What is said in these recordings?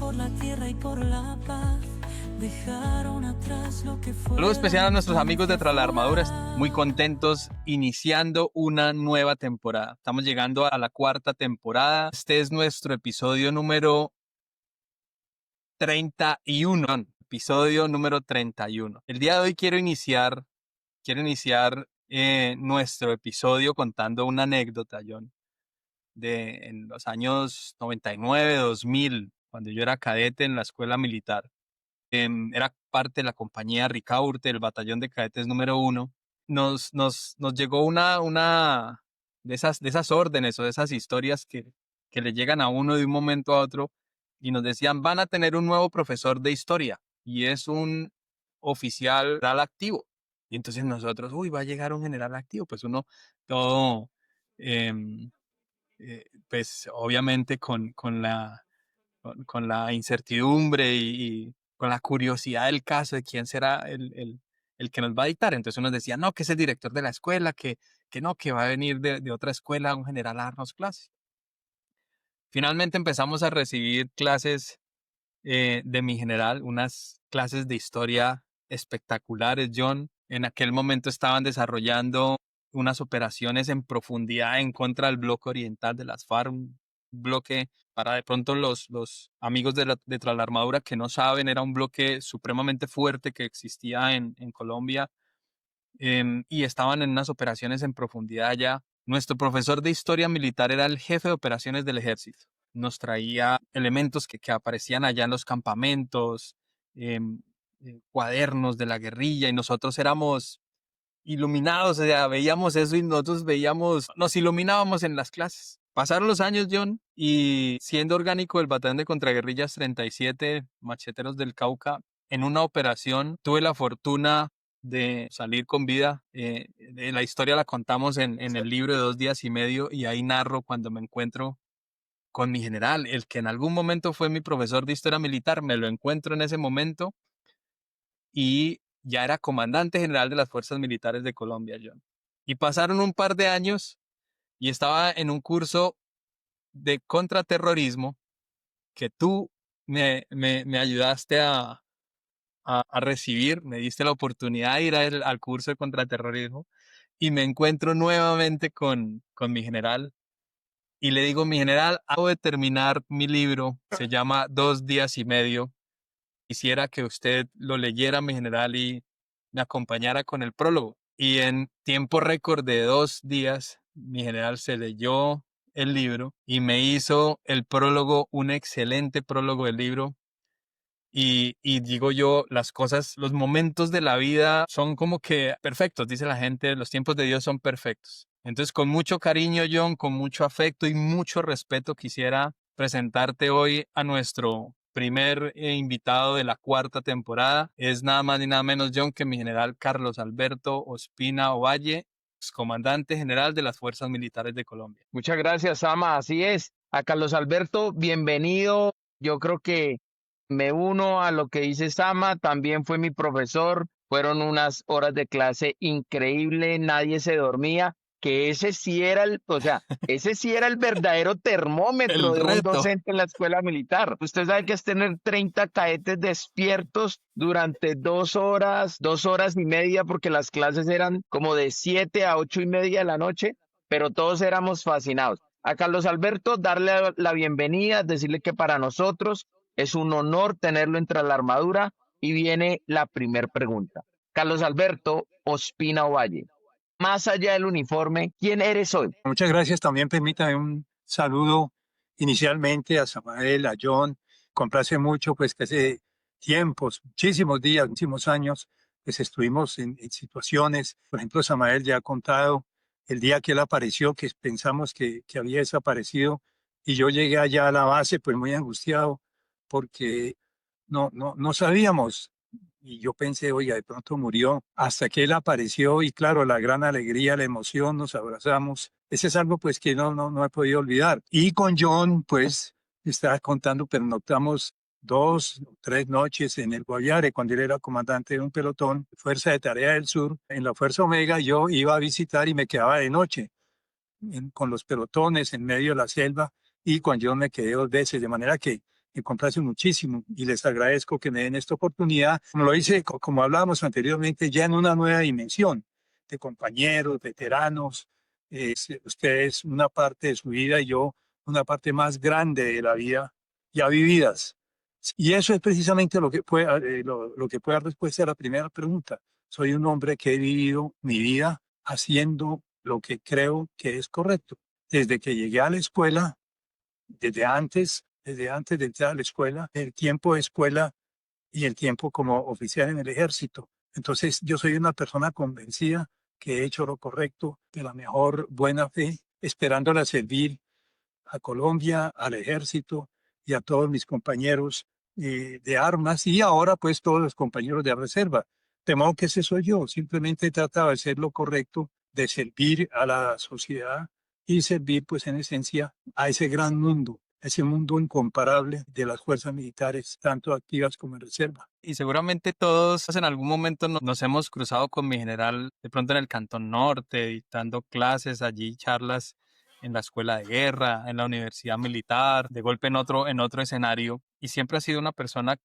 por la tierra y por la paz. Dejaron atrás lo que fue. Saludos especial a nuestros amigos de Tras la Armadura. Muy contentos iniciando una nueva temporada. Estamos llegando a la cuarta temporada. Este es nuestro episodio número 31. Episodio número 31. El día de hoy quiero iniciar nuestro episodio contando una anécdota, John, de en los años 99, 2000, cuando yo era cadete en la escuela militar. Era parte de la compañía Ricaurte, el batallón de cadetes número 1. Nos llegó una de esas órdenes o de esas historias que le llegan a uno de un momento a otro y nos decían, van a tener un nuevo profesor de historia y es un oficial general activo. Y entonces nosotros, va a llegar un general activo. Pues uno todo, em, pues obviamente con la incertidumbre y con la curiosidad del caso de quién será el que nos va a dictar. Entonces uno decía, no, que es el director de la escuela, que no, que va a venir de otra escuela un general a darnos clases. Finalmente empezamos a recibir clases de mi general, unas clases de historia espectaculares, John. En aquel momento estaban desarrollando unas operaciones en profundidad en contra del bloque oriental de las FARC, un bloque, para de pronto los amigos de Tras la Armadura que no saben, era un bloque supremamente fuerte que existía en Colombia, y estaban en unas operaciones en profundidad allá. Nuestro profesor de historia militar era el jefe de operaciones del ejército. Nos traía elementos que aparecían allá en los campamentos, cuadernos de la guerrilla, y nosotros éramos iluminados, o sea, veíamos eso y nosotros nos iluminábamos en las clases. Pasaron los años, John, y siendo orgánico del Batallón de Contraguerrillas 37 Macheteros del Cauca, en una operación tuve la fortuna de salir con vida. La historia la contamos en el libro de 2 días y medio, y ahí narro cuando me encuentro con mi general, el que en algún momento fue mi profesor de historia militar. Me lo encuentro en ese momento y ya era comandante general de las Fuerzas Militares de Colombia, John. Y pasaron un par de años y estaba en un curso de contraterrorismo que tú me ayudaste a recibir, me diste la oportunidad de ir al curso de contraterrorismo, y me encuentro nuevamente con mi general y le digo, mi general, acabo de terminar mi libro, se llama 2 días y medio. Quisiera que usted lo leyera, mi general, y me acompañara con el prólogo. Y en tiempo récord de 2 días, mi general se leyó el libro y me hizo el prólogo, un excelente prólogo del libro. Y digo yo, las cosas, los momentos de la vida son como que perfectos, dice la gente, los tiempos de Dios son perfectos. Entonces, con mucho cariño, John, con mucho afecto y mucho respeto, quisiera presentarte hoy a nuestro primer invitado de la cuarta temporada. Es nada más ni nada menos, John, que mi general Carlos Alberto Ospina Ovalle, comandante general de las Fuerzas Militares de Colombia. Muchas gracias, Sama. Así es. A Carlos Alberto, bienvenido. Yo creo que me uno a lo que dice Sama. También fue mi profesor. Fueron unas horas de clase increíble. Nadie se dormía. Que ese sí era ese sí era el verdadero termómetro El de un reto. docente en la escuela militar. Usted sabe que es tener 30 cadetes despiertos durante 2 horas y media, porque las clases eran como de 7 a 8:30 de la noche, pero todos éramos fascinados. A Carlos Alberto, darle la bienvenida, decirle que para nosotros es un honor tenerlo entre la armadura, y viene la primer pregunta. Carlos Alberto Ospina Ovalle, más allá del uniforme, ¿quién eres hoy? Muchas gracias. También permítame un saludo inicialmente a Samael, a John. Complace mucho pues que hace tiempos, muchísimos días, muchísimos años, pues estuvimos en situaciones. Por ejemplo, Samael ya ha contado el día que él apareció, que pensamos que había desaparecido, y yo llegué allá a la base pues muy angustiado porque no sabíamos. Y yo pensé, oiga, de pronto murió, hasta que él apareció, y claro, la gran alegría, la emoción, nos abrazamos. Ese es algo pues que no he podido olvidar. Y con John, pues, estaba contando, pernoctamos 2 o 3 noches en el Guaviare, cuando él era comandante de un pelotón, Fuerza de Tarea del Sur. En la Fuerza Omega yo iba a visitar y me quedaba de noche con los pelotones en medio de la selva, y con John me quedé 2 veces, de manera que me complace muchísimo y les agradezco que me den esta oportunidad. Como lo hice, como hablábamos anteriormente, ya en una nueva dimensión de compañeros, veteranos, ustedes una parte de su vida y yo una parte más grande de la vida ya vividas. Y eso es precisamente lo que puede dar respuesta a la primera pregunta. Soy un hombre que he vivido mi vida haciendo lo que creo que es correcto. Desde que llegué a la escuela, desde antes de entrar a la escuela, el tiempo de escuela y el tiempo como oficial en el ejército. Entonces, yo soy una persona convencida que he hecho lo correcto de la mejor buena fe, esperándola servir a Colombia, al ejército y a todos mis compañeros de armas y ahora pues todos los compañeros de reserva. De modo que ese soy yo, simplemente he tratado de hacer lo correcto, de servir a la sociedad y servir pues en esencia a ese gran mundo, ese mundo incomparable de las fuerzas militares, tanto activas como en reserva. Y seguramente todos en algún momento nos hemos cruzado con mi general, de pronto en el Cantón Norte, dando clases allí, charlas en la escuela de guerra, en la universidad militar, de golpe en otro escenario. Y siempre ha sido una persona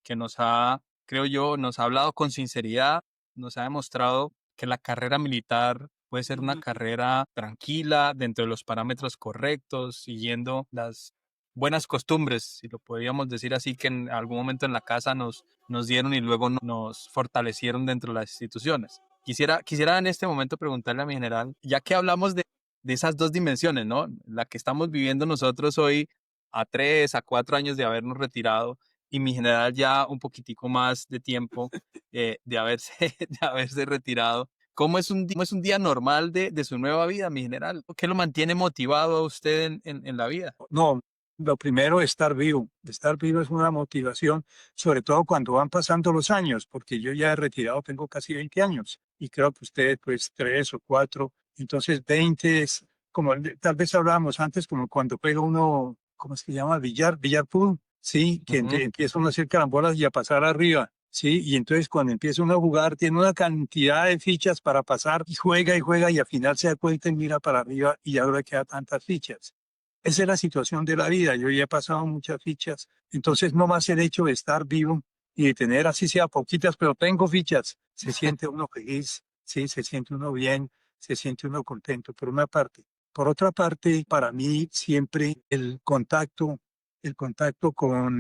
que nos ha, creo yo, nos ha hablado con sinceridad, nos ha demostrado que la carrera militar puede ser una carrera tranquila, dentro de los parámetros correctos, siguiendo las buenas costumbres, si lo podríamos decir así, que en algún momento en la casa nos dieron y luego nos fortalecieron dentro de las instituciones. Quisiera en este momento preguntarle a mi general, ya que hablamos de esas dos dimensiones, ¿no? La que estamos viviendo nosotros hoy a 3 a 4 años de habernos retirado y mi general ya un poquitico más de tiempo de haberse, de haberse retirado. Cómo es un día normal de su nueva vida, mi general? ¿Qué lo mantiene motivado a usted en la vida? No, lo primero es estar vivo. Estar vivo es una motivación, sobre todo cuando van pasando los años, porque yo ya he retirado, tengo casi 20 años y creo que ustedes pues 3 o 4, entonces 20 es como, tal vez hablábamos antes, como cuando juega uno, ¿cómo es que se llama? Billar pool, sí, que Ujú. empieza uno a hacer carambolas y a pasar arriba. Sí, y entonces cuando empieza uno a jugar, tiene una cantidad de fichas para pasar y juega y al final se da cuenta y mira para arriba y ahora queda tantas fichas. Esa es la situación de la vida. Yo ya he pasado muchas fichas. Entonces, no más el hecho de estar vivo y de tener, así sea poquitas, pero tengo fichas, se siente uno feliz, sí, se siente uno bien, se siente uno contento, por una parte. Por otra parte, para mí siempre el contacto el contacto con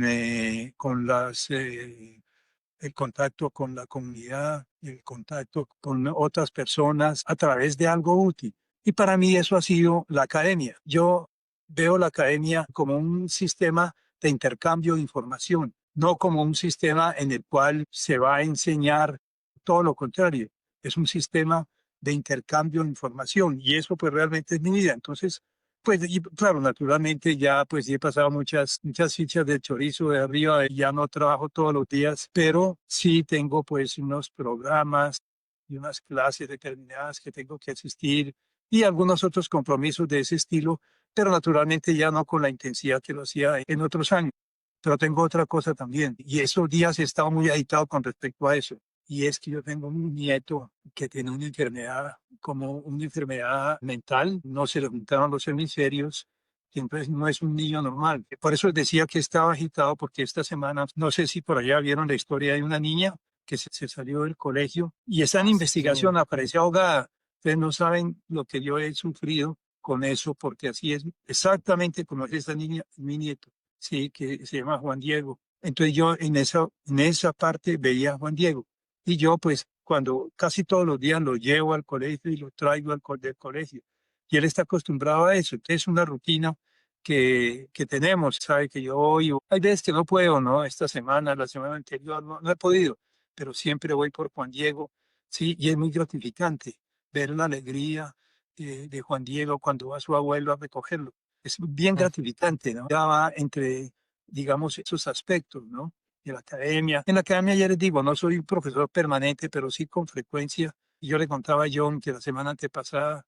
la comunidad, el contacto con otras personas a través de algo útil. Y para mí eso ha sido la academia. Yo veo la academia como un sistema de intercambio de información, no como un sistema en el cual se va a enseñar todo lo contrario. Es un sistema de intercambio de información y eso pues realmente es mi vida. Entonces, pues y claro, naturalmente ya pues he pasado muchas fichas de chorizo de arriba, ya no trabajo todos los días, pero sí tengo pues unos programas y unas clases determinadas que tengo que asistir y algunos otros compromisos de ese estilo, pero naturalmente ya no con la intensidad que lo hacía en otros años. Pero tengo otra cosa también, y esos días he estado muy agitado con respecto a eso, y es que yo tengo un nieto que tiene una enfermedad, como una enfermedad mental, no se le juntaron los hemisferios, y entonces no es un niño normal. Por eso decía que estaba agitado, porque esta semana, no sé si por allá vieron la historia de una niña que se salió del colegio y está en Ah, sí. investigación, apareció ahogada. Ustedes no saben lo que yo he sufrido con eso, porque así es exactamente como es esta niña, mi nieto, sí, que se llama Juan Diego. Entonces yo en esa parte veía a Juan Diego. Y yo pues cuando casi todos los días lo llevo al colegio y lo traigo del colegio. Y él está acostumbrado a eso. Entonces es una rutina que tenemos. Sabe que yo voy, hay veces que no puedo, ¿no? Esta semana, la semana anterior, no he podido, pero siempre voy por Juan Diego. Sí, y es muy gratificante ver la alegría de Juan Diego cuando va su abuelo a recogerlo. Es bien Mm. gratificante, ¿no? Ya va entre, digamos, esos aspectos, ¿no? De la academia. En la academia ya les digo, no soy un profesor permanente, pero sí con frecuencia. Y yo le contaba a John que la semana antepasada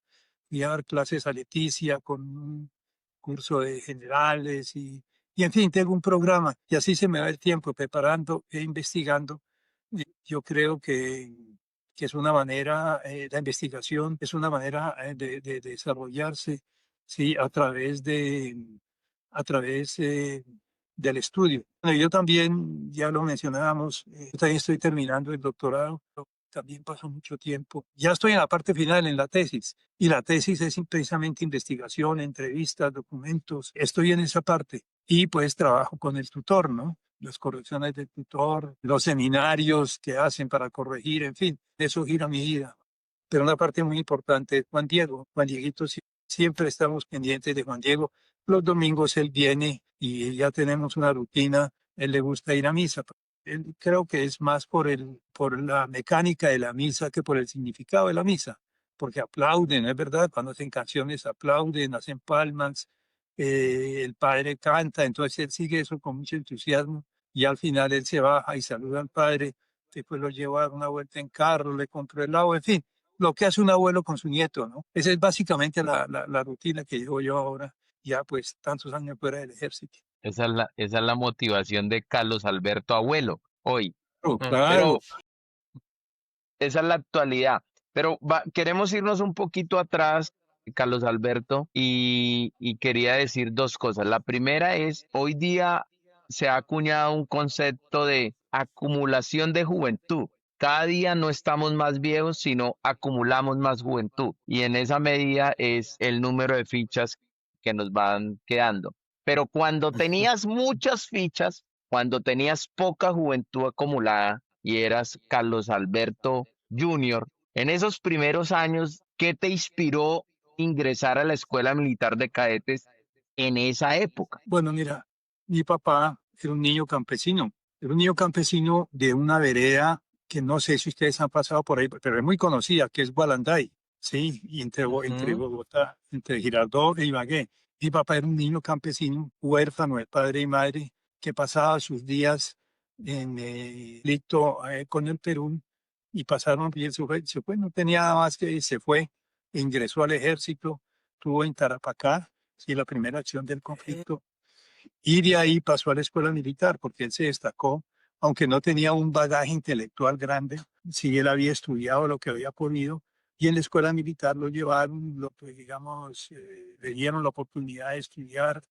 fui a dar clases a Leticia con un curso de generales y en fin, tengo un programa y así se me va el tiempo preparando e investigando. Y yo creo que es una manera, la investigación es una manera de desarrollarse, sí, a través del estudio. Bueno, yo también, ya lo mencionábamos, yo también estoy terminando el doctorado, pero también pasó mucho tiempo. Ya estoy en la parte final, en la tesis, y la tesis es precisamente investigación, entrevistas, documentos. Estoy en esa parte y pues trabajo con el tutor, ¿no? Las correcciones del tutor, los seminarios que hacen para corregir, en fin, eso gira mi vida. Pero una parte muy importante es Juan Diego. Juan Dieguito, siempre estamos pendientes de Juan Diego. Los domingos él viene y ya tenemos una rutina. Él le gusta ir a misa. Él creo que es más por la mecánica de la misa que por el significado de la misa. Porque aplauden, es verdad, cuando hacen canciones aplauden, hacen palmas, el padre canta, entonces él sigue eso con mucho entusiasmo y al final él se baja y saluda al padre, después lo lleva a dar una vuelta en carro, le compró helado, en fin, lo que hace un abuelo con su nieto, ¿no? Esa es básicamente la rutina que llevo yo ahora, ya pues tantos años fuera del ejército. Esa es la motivación de Carlos Alberto Abuelo hoy. Oh, Ah, claro. Pero esa es la actualidad. Pero queremos irnos un poquito atrás, Carlos Alberto, y quería decir dos cosas. La primera es, hoy día se ha acuñado un concepto de acumulación de juventud. Cada día no estamos más viejos, sino acumulamos más juventud. Y en esa medida es el número de fichas que nos van quedando. Pero cuando tenías muchas fichas, cuando tenías poca juventud acumulada y eras Carlos Alberto Junior, en esos primeros años, ¿qué te inspiró ingresar a la Escuela Militar de Cadetes en esa época? Bueno, mira, mi papá era un niño campesino de una vereda que no sé si ustedes han pasado por ahí, pero es muy conocida, que es Gualanday, ¿sí? Y entre ujú. Bogotá, entre Girardot e Ibagué. Mi papá era un niño campesino, huérfano de padre y madre, que pasaba sus días en conflicto con el Perú y pasaron, y él se fue, no tenía nada más que ir, se fue, ingresó al ejército, estuvo en Tarapacá, sí, la primera acción del conflicto, y de ahí pasó a la escuela militar porque él se destacó, aunque no tenía un bagaje intelectual grande, sí él había estudiado lo que había podido, y en la escuela militar lo llevaron, digamos, le dieron la oportunidad de estudiar.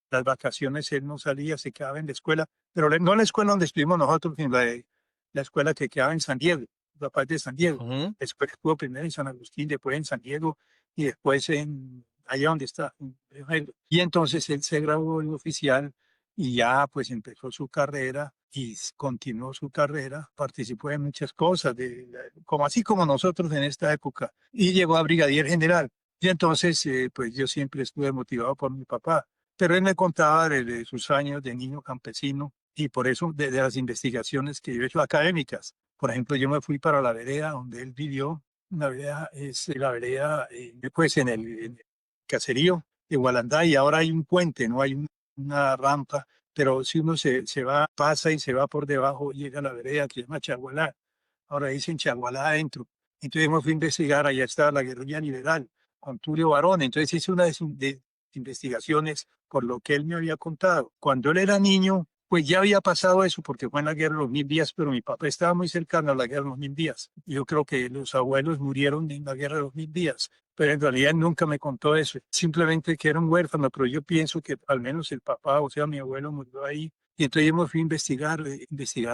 Las vacaciones él no salía, se quedaba en la escuela, pero no la escuela donde estuvimos nosotros, sino la escuela que quedaba en San Diego, la parte de San Diego. Ujú. Después estuvo primero en San Agustín, después en San Diego y después allá donde está. Y entonces él se graduó de oficial y ya pues empezó su carrera y continuó su carrera, participó en muchas cosas, como así como nosotros en esta época, y llegó a brigadier general. Y entonces pues yo siempre estuve motivado por mi papá, pero él me contaba de sus años de niño campesino y por eso de las investigaciones que yo he hecho académicas. Por ejemplo, yo me fui para la vereda donde él vivió. La vereda es la vereda, pues en el caserío de Gualandá y ahora hay un puente, no hay una rampa, pero si uno se va, pasa y se va por debajo, llega a la vereda que se llama Chagualá. Ahora dicen Chagualá adentro. Entonces me fui a investigar, allá estaba la guerrilla liberal con Tulio Barón. Entonces hice una de investigaciones por lo que él me había contado. Cuando él era niño, pues ya había pasado eso porque fue en la guerra de los 1000 días, pero mi papá estaba muy cercano a la guerra de los 1000 días. Yo creo que los abuelos murieron en la guerra de los 1000 días, pero en realidad nunca me contó eso. Simplemente que era un huérfano, pero yo pienso que al menos el papá, o sea, mi abuelo murió ahí. Y entonces yo me fui a investigar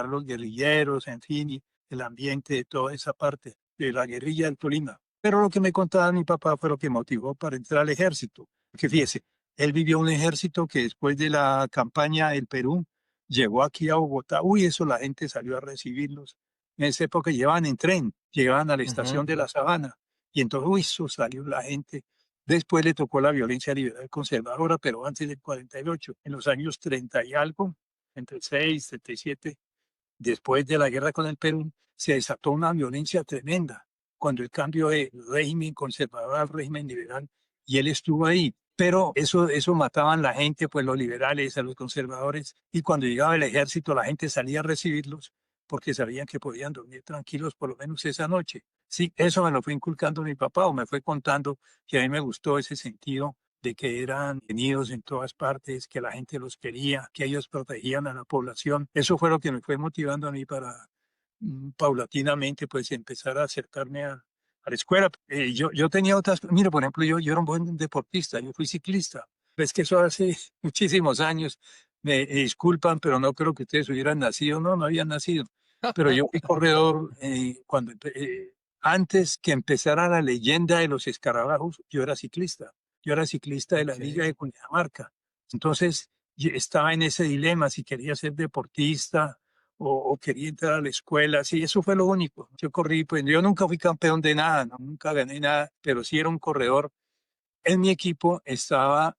los guerrilleros, en fin, y el ambiente de toda esa parte de la guerrilla del Tolima. Pero lo que me contaba mi papá fue lo que motivó para entrar al ejército. Que fíjese, él vivió un ejército que después de la campaña del Perú llegó aquí a Bogotá. Uy, eso la gente salió a recibirlos. En esa época llevaban en tren, llegaban a la Ujú. estación de La Sabana. Y entonces, uy, eso salió la gente. Después le tocó la violencia liberal conservadora, pero antes del 48, en los años 30 y algo, entre 6 y 37, después de la guerra con el Perú, se desató una violencia tremenda cuando el cambio de régimen conservador al régimen liberal, y él estuvo ahí. Pero eso mataban la gente, pues los liberales, a los conservadores, y cuando llegaba el ejército la gente salía a recibirlos porque sabían que podían dormir tranquilos por lo menos esa noche. Sí, eso me lo fue inculcando mi papá o me fue contando, que a mí me gustó ese sentido de que eran tenidos en todas partes, que la gente los quería, que ellos protegían a la población. Eso fue lo que me fue motivando a mí para paulatinamente pues empezar a acercarme a la escuela. Yo tenía otras, mira, por ejemplo, yo era un buen deportista, yo fui ciclista. Ves que eso hace muchísimos años, Me disculpan, pero no creo que ustedes hubieran nacido. No, no habían nacido. Pero yo fui corredor antes que empezara la leyenda de los escarabajos, yo era ciclista. Yo era ciclista de la Liga Ok. de Cundinamarca. Entonces, estaba en ese dilema si quería ser deportista o quería entrar a la escuela. Sí, eso fue lo único. Yo corrí, pues yo nunca fui campeón de nada, ¿no? Nunca gané nada, pero sí era un corredor. En mi equipo estaba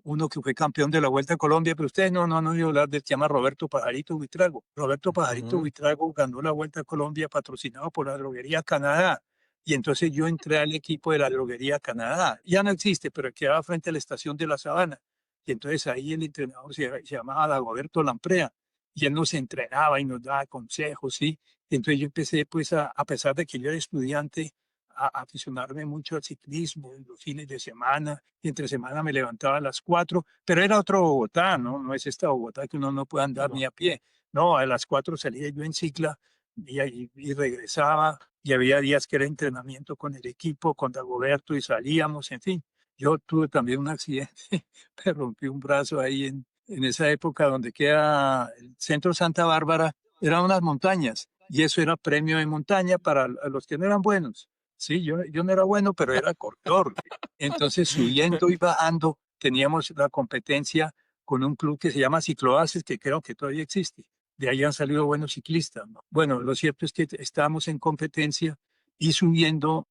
uno que fue campeón de la Vuelta a Colombia, pero ustedes no han oído hablar del, se llama Roberto Pajarito Buitrago. Roberto Pajarito Ujú. Buitrago ganó la Vuelta a Colombia patrocinado por la droguería Canadá. Y entonces yo entré al equipo de la droguería Canadá. Ya no existe, pero quedaba frente a la estación de La Sabana. Y entonces ahí el entrenador se llamaba Dagoberto Lamprea. Y él nos entrenaba y nos daba consejos, ¿sí? Y entonces yo empecé, pues, a pesar de que yo era estudiante, a aficionarme mucho al ciclismo en los fines de semana, y entre semana me levantaba a las 4, pero era otro Bogotá, ¿no? No es esta Bogotá que uno no puede andar ni Claro. a pie. No, a las 4 salía yo en cicla y regresaba, y había días que era entrenamiento con el equipo, con Dagoberto, y salíamos, en fin. Yo tuve también un accidente, me rompí un brazo ahí en esa época donde queda el centro Santa Bárbara, eran unas montañas, y eso era premio de montaña para los que no eran buenos. Sí, yo no era bueno, pero era corredor. Entonces, subiendo y bajando, teníamos la competencia con un club que se llama Cicloaces, que creo que todavía existe. De ahí han salido buenos ciclistas, ¿no? Bueno, lo cierto es que estábamos en competencia y subiendo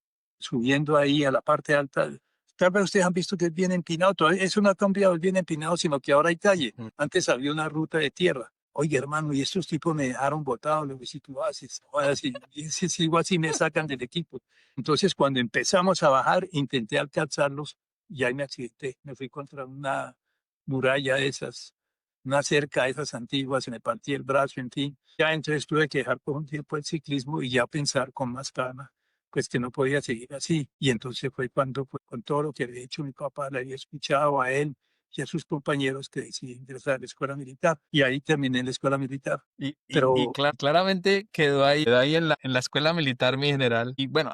ahí a la parte alta. Tal vez ustedes han visto que es bien empinado, todavía eso no ha cambiado, es bien empinado, sino que ahora hay calle. Mm. Antes había una ruta de tierra. Oye, hermano, y estos tipos me dejaron botado, lo que si tú haces, y si sigo así me sacan del equipo. Entonces, cuando empezamos a bajar, intenté alcanzarlos y ahí me accidenté. Me fui contra una muralla de esas, una cerca de esas antiguas, me partí el brazo, en fin. Ya entonces tuve que dejar por un tiempo el ciclismo y ya pensar con más calma, pues que no podía seguir así. Y entonces fue cuando, pues, con todo lo que había hecho mi papá, le había escuchado a él y a sus compañeros que decidí ingresar a la escuela militar. Y ahí terminé en la escuela militar. Y Pero claramente quedó ahí en la escuela militar, mi general. Y bueno,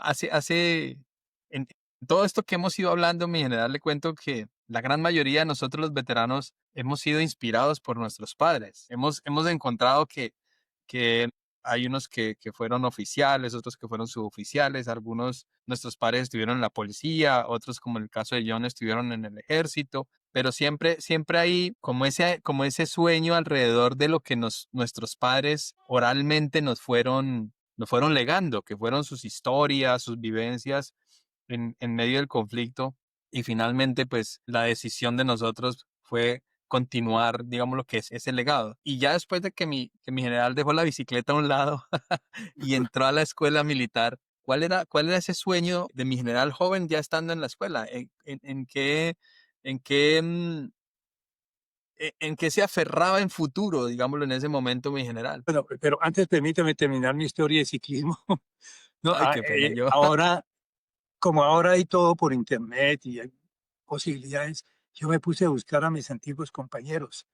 en todo esto que hemos ido hablando, mi general, le cuento que la gran mayoría de nosotros los veteranos hemos sido inspirados por nuestros padres. Hemos encontrado que hay unos que fueron oficiales, otros que fueron suboficiales, algunos nuestros padres estuvieron en la policía, otros como en el caso de John estuvieron en el ejército, pero siempre hay como ese sueño alrededor de lo que nuestros padres oralmente nos fueron legando, que fueron sus historias, sus vivencias en medio del conflicto. Y finalmente, pues la decisión de nosotros fue continuar, digamos, lo que es ese legado. Y ya después de que mi general dejó la bicicleta a un lado y entró a la escuela militar, cuál era ese sueño de mi general joven ya estando en la escuela? En qué, en qué se aferraba en futuro, digámoslo en ese momento, mi general? bueno, pero antes permítame terminar mi historia de ciclismo. No, Ay, qué pena yo. ahora, como ahora hay todo por internet y hay posibilidades, yo me puse a buscar a mis antiguos compañeros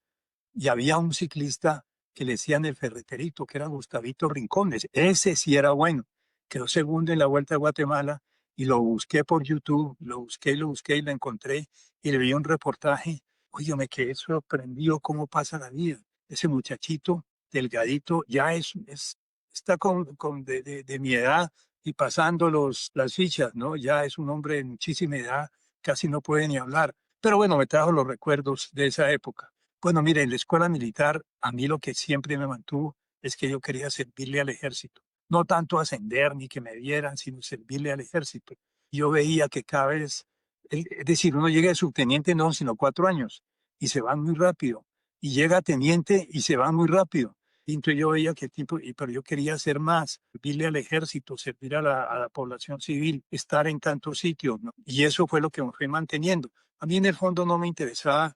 y había un ciclista que le decían el ferreterito, que era Gustavito Rincones. Ese sí era bueno. Quedó segundo en la Vuelta a Guatemala y lo busqué por YouTube, lo busqué y lo encontré y le vi un reportaje. Oye, me quedé sorprendido cómo pasa la vida. Ese muchachito delgadito ya está de mi edad y pasando las fichas, ¿no? Ya es un hombre de muchísima edad, casi no puede ni hablar. Pero bueno, me trajo los recuerdos de esa época. Bueno, mire, en la escuela militar, a mí lo que siempre me mantuvo es que yo quería servirle al ejército. No tanto ascender ni que me dieran, sino servirle al ejército. Yo veía que cada vez, es decir, uno llega de subteniente no, sino 4 años y se van muy rápido. Y llega a teniente y se van muy rápido. Y entonces yo veía que pero yo quería hacer más, servirle al ejército, servir a la población civil, estar en tantos sitios, ¿no? Y eso fue lo que me fue manteniendo. A mí en el fondo no me interesaba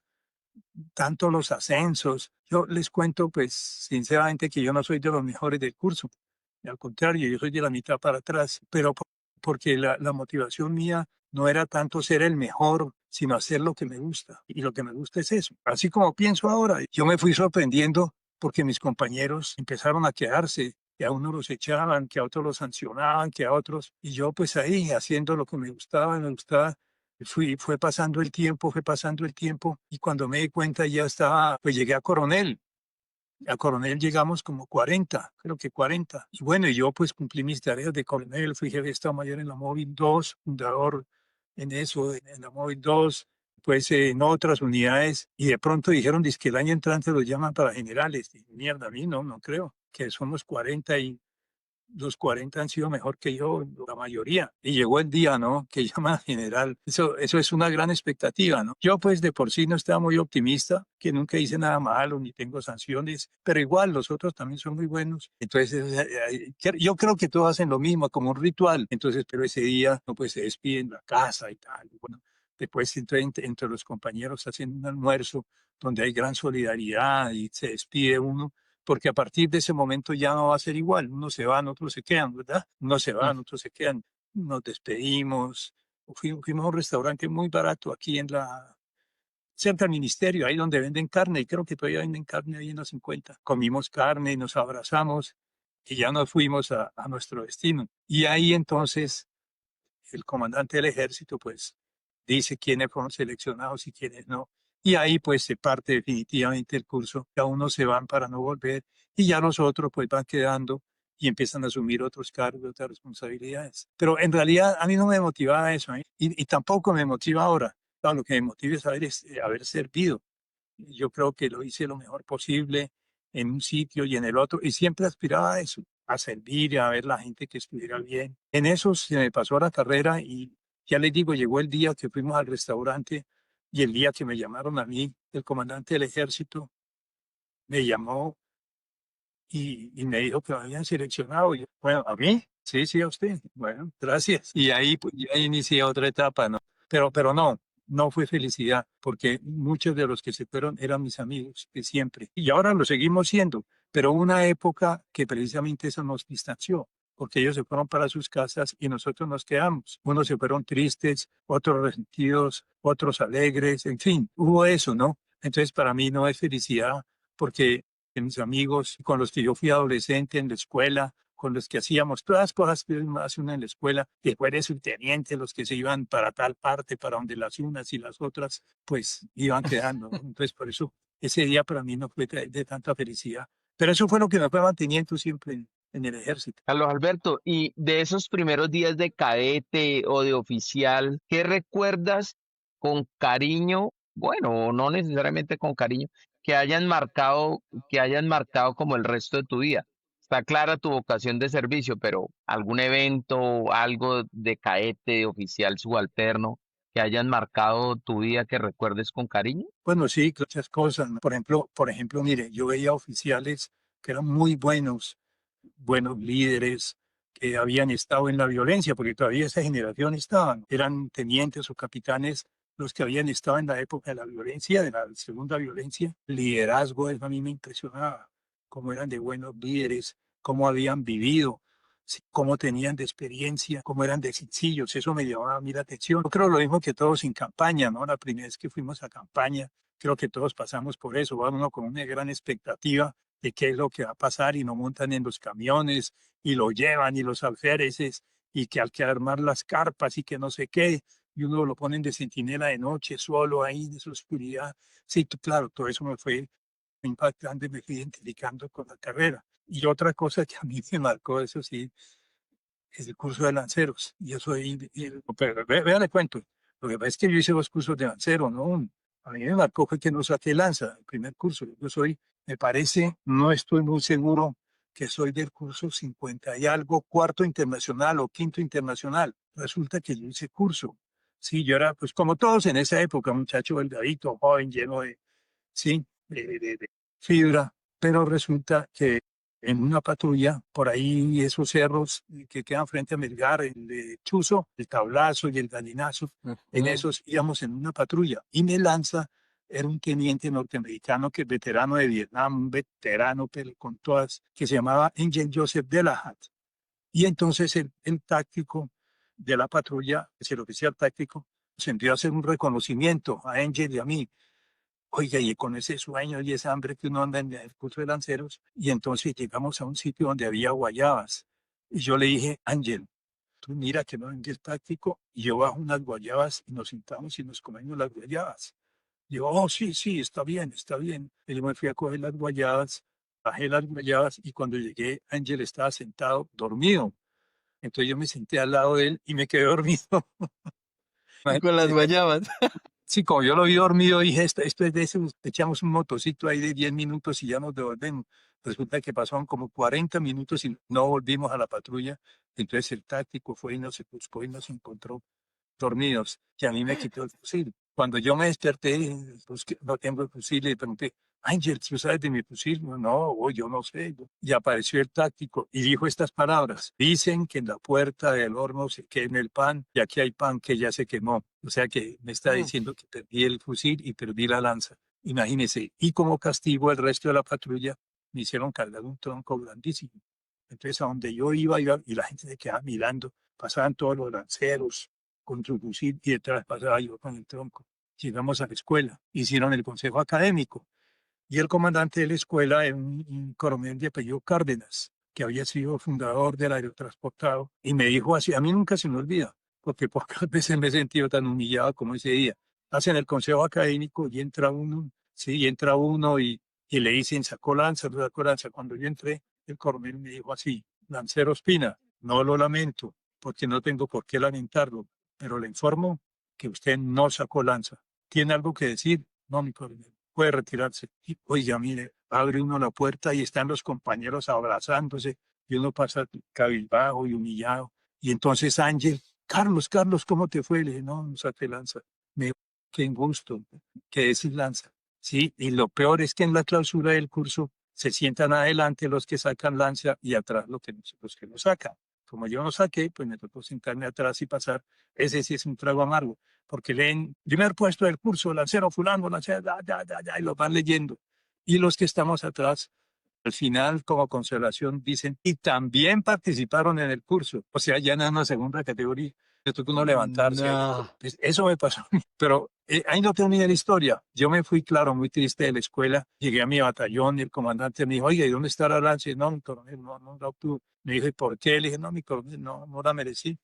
tanto los ascensos. Yo les cuento, pues, sinceramente, que yo no soy de los mejores del curso. Al contrario, yo soy de la mitad para atrás, pero porque la motivación mía no era tanto ser el mejor, sino hacer lo que me gusta. Y lo que me gusta es eso. Así como pienso ahora, yo me fui sorprendiendo porque mis compañeros empezaron a quedarse, que a unos los echaban, que a otros los sancionaban, que a otros. Y yo pues ahí haciendo lo que me gustaba, Fue pasando el tiempo, y cuando me di cuenta ya estaba, pues llegué a coronel. A coronel llegamos como 40, creo que 40. Y bueno, y yo pues cumplí mis tareas de coronel, fui jefe de Estado Mayor en la Móvil 2, fundador en eso, en la Móvil 2, pues en otras unidades, y de pronto dijeron, dice que el año entrante los llaman para generales. Y mierda, a mí no creo, que somos 40 y los 40 han sido mejor que yo, la mayoría. Y llegó el día, ¿no? Que llama a general. Eso es una gran expectativa, ¿no? Yo, pues, de por sí no estaba muy optimista, que nunca hice nada malo, ni tengo sanciones, pero igual los otros también son muy buenos. Entonces, yo creo que todos hacen lo mismo, como un ritual. Entonces, pero ese día, no, pues, se despiden la casa y tal. Bueno, después, entre los compañeros hacen un almuerzo donde hay gran solidaridad y se despide uno porque a partir de ese momento ya no va a ser igual. Unos se van, otros se quedan, ¿verdad? Unos se Mm. van, otros se quedan. Nos despedimos. Fuimos a un restaurante muy barato aquí cerca del ministerio, ahí donde venden carne, y creo que todavía venden carne ahí en los 50. Comimos carne, nos abrazamos y ya nos fuimos a nuestro destino. Y ahí entonces el comandante del ejército pues dice quiénes fueron seleccionados y quiénes no. Y ahí pues se parte definitivamente el curso. Ya unos se van para no volver y ya los otros pues van quedando y empiezan a asumir otros cargos, otras responsabilidades. Pero en realidad a mí no me motivaba eso, ¿eh? Y tampoco me motiva ahora. Claro, lo que me motiva es haber servido. Yo creo que lo hice lo mejor posible en un sitio y en el otro, y siempre aspiraba a eso, a servir, a ver la gente que estuviera bien. En eso se me pasó la carrera y ya les digo, llegó el día que fuimos al restaurante y el día que me llamaron a mí, el comandante del ejército me llamó y me dijo que me habían seleccionado. Y yo, bueno, ¿a mí? Sí, sí, a usted. Bueno, gracias. Y ahí pues, ya inicié otra etapa, ¿no? Pero no fue felicidad, porque muchos de los que se fueron eran mis amigos de siempre. Y ahora lo seguimos siendo, pero una época que precisamente eso nos distanció, porque ellos se fueron para sus casas y nosotros nos quedamos. Unos se fueron tristes, otros resentidos, otros alegres, en fin, hubo eso, ¿no? Entonces para mí no es felicidad, porque mis amigos con los que yo fui adolescente en la escuela, con los que hacíamos todas las cosas que hace una en la escuela, que fue de subteniente, los que se iban para tal parte, para donde las unas y las otras, pues iban quedando, ¿no? Entonces, por eso ese día para mí no fue de tanta felicidad. Pero eso fue lo que me fue manteniendo siempre en el ejército. Carlos Alberto, y de esos primeros días de cadete o de oficial, ¿qué recuerdas con cariño? Bueno, o no necesariamente con cariño, que hayan marcado como el resto de tu vida. Está clara tu vocación de servicio, pero algún evento, algo de cadete, de oficial subalterno, que hayan marcado tu vida que recuerdes con cariño. Bueno, sí, muchas cosas, ¿no? Por ejemplo, mire, yo veía oficiales que eran muy buenos líderes que habían estado en la violencia, porque todavía esa generación estaban, eran tenientes o capitanes los que habían estado en la época de la violencia, de la segunda violencia. Liderazgo, eso a mí me impresionaba, cómo eran de buenos líderes, cómo habían vivido, sí, cómo tenían de experiencia, cómo eran de sencillos, eso me llamaba a mí la atención. Yo creo lo mismo que todos en campaña, ¿no? La primera vez que fuimos a campaña, creo que todos pasamos por eso, va uno con una gran expectativa de qué es lo que va a pasar y no montan en los camiones y lo llevan y los alféreces y que al que armar las carpas y que no sé qué, y uno lo ponen de centinela de noche solo ahí en esa oscuridad. Sí, claro, todo eso me fue impactando y me fui identificando con la carrera. Y otra cosa que a mí me marcó, eso sí, es el curso de lanceros. Y yo soy, pero vea, le cuento, lo que pasa es que yo hice 2 cursos de lancero, ¿no? A mí me marcó fue que no saqué lanza, el primer curso. Yo soy, me parece, no estoy muy seguro que soy del curso 50 y algo, cuarto internacional o quinto internacional. Resulta que yo hice curso. Sí, yo era, pues como todos en esa época, muchacho delgadito, joven, lleno de, sí, de fibra, pero resulta que en una patrulla, por ahí esos cerros que quedan frente a Melgar, el de Chuzo, el Tablazo y el Galinazo, en Ujú. esos íbamos en una patrulla y me lanza, era un teniente norteamericano que es veterano de Vietnam, un veterano pero con todas, que se llamaba Angel Joseph Delahat. Y entonces el táctico de la patrulla, es el oficial táctico, se envió a hacer un reconocimiento a Angel y a mí. Oiga, y con ese sueño y esa hambre que uno anda en el curso de lanceros, y entonces llegamos a un sitio donde había guayabas. Y yo le dije, Ángel, tú mira que no es táctico, y yo bajo unas guayabas y nos sentamos y nos comemos las guayabas. Yo, oh, sí, sí, está bien, está bien. Y yo me fui a coger las guayabas, bajé las guayabas y cuando llegué, Ángel estaba sentado, dormido. Entonces yo me senté al lado de él y me quedé dormido. Con las guayabas. Sí, como yo lo vi dormido, dije, esto es de esos, echamos un motociclo ahí de 10 minutos y ya nos devolvemos. Resulta que pasaron como 40 minutos y no volvimos a la patrulla. Entonces el táctico fue y nos buscó y nos encontró dormidos. Y a mí me quitó el fusil. Cuando yo me desperté, no tengo el fusil, le pregunté, Ángel, ¿tú sabes de mi fusil? No, no, yo no sé. Y apareció el táctico y dijo estas palabras. Dicen que en la puerta del horno se quema el pan y aquí hay pan que ya se quemó. O sea que me está diciendo que perdí el fusil y perdí la lanza. Imagínese. Y como castigo el resto de la patrulla me hicieron cargar un tronco grandísimo. Entonces a donde yo iba y la gente se quedaba mirando, pasaban todos los lanceros con su fusil y detrás pasaba yo con el tronco. Llegamos a la escuela, hicieron el consejo académico y el comandante de la escuela era un coronel de apellido Cárdenas, que había sido fundador del aerotransportado, y me dijo así, a mí nunca se me olvida, porque pocas veces me he sentido tan humillado como ese día. Hacen el consejo académico y entra uno, sí, y entra uno y le dicen, sacó lanza, no sacó lanza. Cuando yo entré, el coronel me dijo así, Lancero Ospina, no lo lamento, porque no tengo por qué lamentarlo, pero le informo que usted no sacó lanza. ¿Tiene algo que decir? No, mi coronel. Puede retirarse. Y, oiga, mire, abre uno la puerta y están los compañeros abrazándose y uno pasa cabizbajo y humillado. Y entonces Ángel, Carlos, Carlos, ¿cómo te fue? Le dije, no, no saqué lanza. Me dijo, qué gusto, que decir lanza. Sí, y lo peor es que en la clausura del curso se sientan adelante los que sacan lanza y atrás los que no sacan. Como yo no saqué, pues me tocó sentarme atrás y pasar. Ese sí es un trago amargo, porque leen primer puesto del curso, lancero fulano, lancero, y lo van leyendo. Y los que estamos atrás, al final, como consolación, dicen, y también participaron en el curso. O sea, ya en una segunda categoría. Le tocó uno levantarse. No. Pues eso me pasó. Pero ahí no terminé la historia. Yo me fui, claro, muy triste de la escuela. Llegué a mi batallón y el comandante me dijo, oye, ¿y dónde está la lanza? Y no, mi coronel, no la obtuve. Me dijo, ¿y por qué? Le dije, no, mi coronel, no la merecí.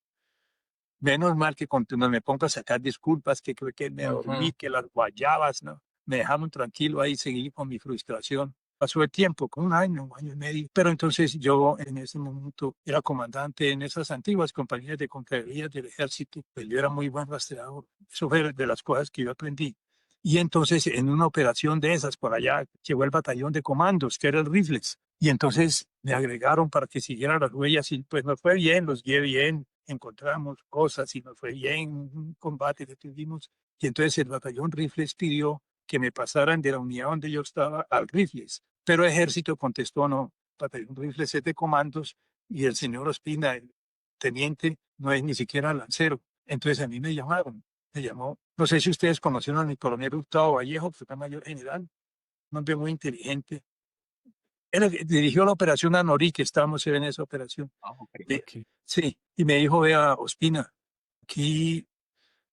Menos mal que continuo, me pongo a sacar disculpas, que creo que me dormí, que las guayabas, ¿no? Me dejaron tranquilo ahí, seguí con mi frustración. Pasó el tiempo, como un año y medio. Pero entonces yo en ese momento era comandante en esas antiguas compañías de contraguías del ejército. Pues yo era muy buen rastreador. Eso fue de las cosas que yo aprendí. Y entonces en una operación de esas por allá llegó el batallón de comandos, que era el Rifles. Y entonces me agregaron para que siguiera las huellas y pues nos fue bien, los guié bien, encontramos cosas y nos fue bien, un combate que tuvimos. Y entonces el batallón Rifles pidió que me pasaran de la unidad donde yo estaba al Rifles. Pero Ejército contestó, no, batallón Rifles es de comandos y el señor Ospina, el teniente, no es ni siquiera lancero. Entonces a mí me llamaron, me llamó. No sé si ustedes conocieron al coronel Gustavo Vallejo, que fue mayor general, un hombre muy inteligente. Él dirigió la operación Anorí, que estábamos en esa operación. Sí, y me dijo, vea, Ospina, aquí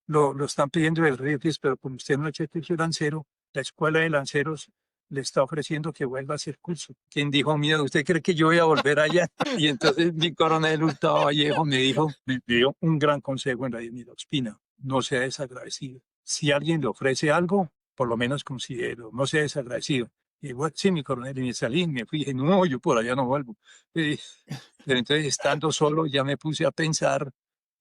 lo están pidiendo el Rifles, pero como usted no es servicio lancero, la escuela de lanceros le está ofreciendo que vuelva a hacer curso. ¿Quién dijo, miedo? ¿Usted cree que yo voy a volver allá? Y entonces mi coronel Hurtado Vallejo me dijo, me dio un gran consejo en la mira, Ospina, no sea desagradecido. Si alguien le ofrece algo, por lo menos considero, no sea desagradecido. Y bueno, sí, mi coronel, y me salí, me fui, y dije, no, yo por allá no vuelvo. Pero entonces, estando solo, ya me puse a pensar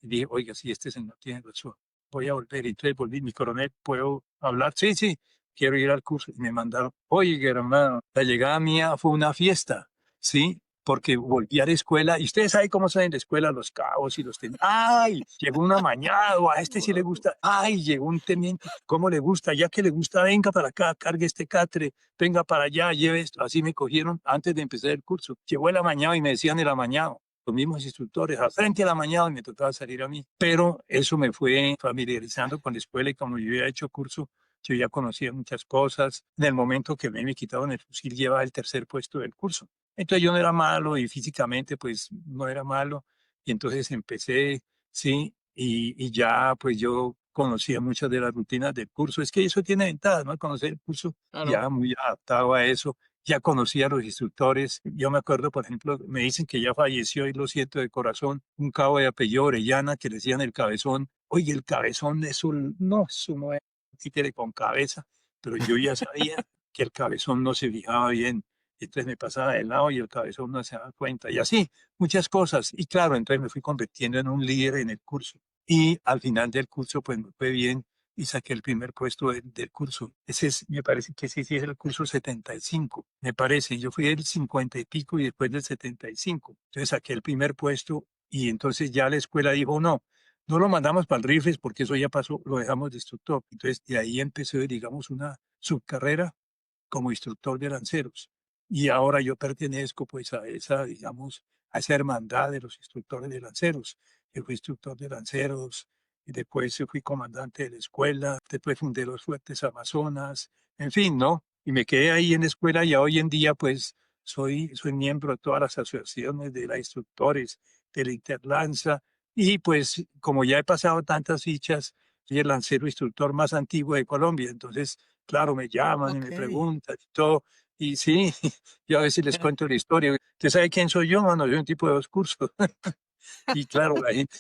y dije, oiga, si este señor tiene razón, voy a volver. Y entonces volví, mi coronel, ¿puedo hablar? Sí, sí, quiero ir al curso. Y me mandaron, oye, hermano, la llegada mía fue una fiesta, ¿sí? Porque volví a la escuela, y ustedes saben cómo salen de escuela los cabos y los tenientes. ¡Ay! Llegó un amañado, a este sí le gusta. ¡Ay! Llegó un teniente, ¿cómo le gusta? Ya que le gusta, venga para acá, cargue este catre, venga para allá, lleve esto. Así me cogieron antes de empezar el curso. Llegó el amañado y me decían el amañado. Los mismos instructores, al frente al amañado, y me tocaba salir a mí. Pero eso me fue familiarizando con la escuela, y como yo había hecho curso, yo ya conocía muchas cosas. En el momento que me quitaron el fusil, llevaba el tercer puesto del curso. Entonces yo no era malo y físicamente pues no era malo. Y entonces empecé, sí, y ya pues yo conocía muchas de las rutinas del curso. Es que eso tiene ventajas, ¿no? Conocer el curso, Claro. ya muy adaptado a eso. ya conocía a los instructores. Yo me acuerdo, por ejemplo, me dicen que ya falleció y lo siento de corazón, un cabo de apellido Orellana que le decían el Cabezón. Oye, el Cabezón eso no es un títere con cabeza, pero yo ya sabía que el Cabezón no se fijaba bien. Entonces me pasaba de lado y el Cabezón no se daba cuenta. Y así, muchas cosas. Y claro, entonces me fui convirtiendo en un líder en el curso. Y al final del curso, pues me fue bien y saqué el primer puesto del curso. Me parece que sí es el curso 75, me parece. Yo fui del 50 y pico y después del 75. Entonces saqué el primer puesto y entonces ya la escuela dijo, no, no lo mandamos para el rifles porque eso ya pasó, lo dejamos de instructor. Entonces de ahí empecé, digamos, una subcarrera como instructor de lanceros. Y ahora yo pertenezco pues a esa, digamos, a esa hermandad de los instructores de lanceros. Yo fui instructor de lanceros, y después fui comandante de la escuela, después fundé los Fuertes Amazonas, en fin, ¿no? Y me quedé ahí en la escuela y hoy en día pues soy miembro de todas las asociaciones de la instructores, de la Interlanza, y pues como ya he pasado tantas fichas, soy el lancero instructor más antiguo de Colombia, entonces claro, me llaman y me Ok. preguntan y todo. Y sí, yo a veces les cuento la historia. ¿Usted sabe quién soy yo, mano? Soy un tipo de 2 cursos. Y claro, la gente,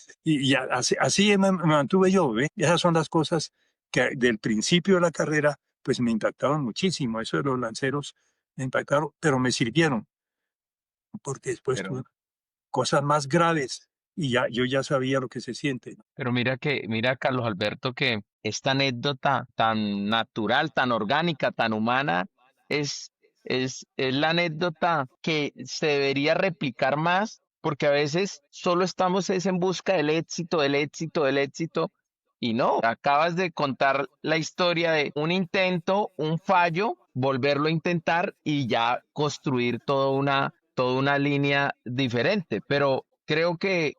así me mantuve yo, ¿ve? Y esas son las cosas que del principio de la carrera, pues me impactaron muchísimo. Eso de los lanceros me impactaron, pero me sirvieron, porque después tuve Pero, cosas más graves y yo ya sabía lo que se siente, ¿no? pero mira, Carlos Alberto, que esta anécdota tan natural, tan orgánica, tan humana, es, es la anécdota que se debería replicar más, porque a veces solo estamos es en busca del éxito, del éxito, del éxito, y no, acabas de contar la historia de un intento, un fallo, volverlo a intentar y ya construir toda una línea diferente. Pero creo que,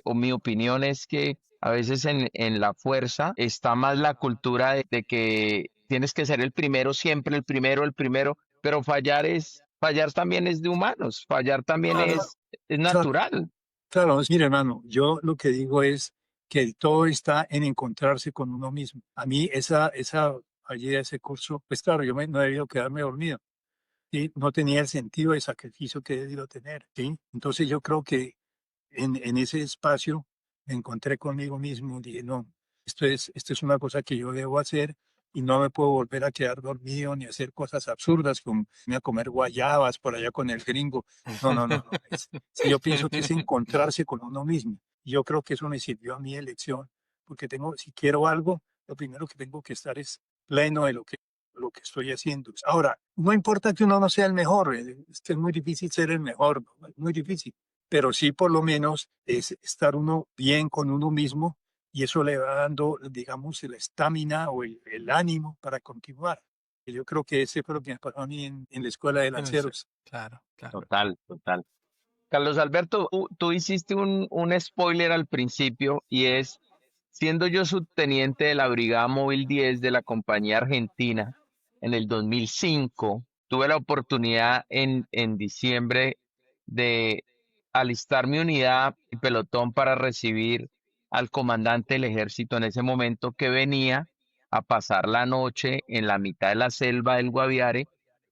o mi opinión es que a veces en la fuerza está más la cultura de que tienes que ser el primero, siempre el primero, pero fallar también es de humanos, fallar también Claro, es claro, natural. claro, mire, hermano, yo lo que digo es que todo está en encontrarse con uno mismo. A mí allí ese curso, pues claro, no he debido quedarme dormido. ¿Sí? No tenía el sentido de sacrificio que he debido tener, ¿sí? Entonces yo creo que en ese espacio me encontré conmigo mismo, dije, no, esto es una cosa que yo debo hacer y no me puedo volver a quedar dormido ni hacer cosas absurdas como irme a comer guayabas por allá con el gringo. No, no, no, no. Sí, yo pienso que es encontrarse con uno mismo. Y yo creo que eso me sirvió a mi elección, porque si quiero algo, lo primero que tengo que estar es pleno de lo que estoy haciendo. Ahora, no importa que uno no sea el mejor, es muy difícil ser el mejor, ¿no? Es muy difícil, pero sí por lo menos es estar uno bien con uno mismo y eso le va dando, digamos, la estamina o el ánimo para continuar. Y yo creo que ese fue lo que me pasó a mí en la escuela de lanceros. Claro, claro. Total, total. Carlos Alberto, tú hiciste un spoiler al principio y es, siendo yo subteniente de la Brigada Móvil 10 de la Compañía Argentina en el 2005, tuve la oportunidad en diciembre de alistar mi unidad y pelotón para recibir al comandante del ejército en ese momento que venía a pasar la noche en la mitad de la selva del Guaviare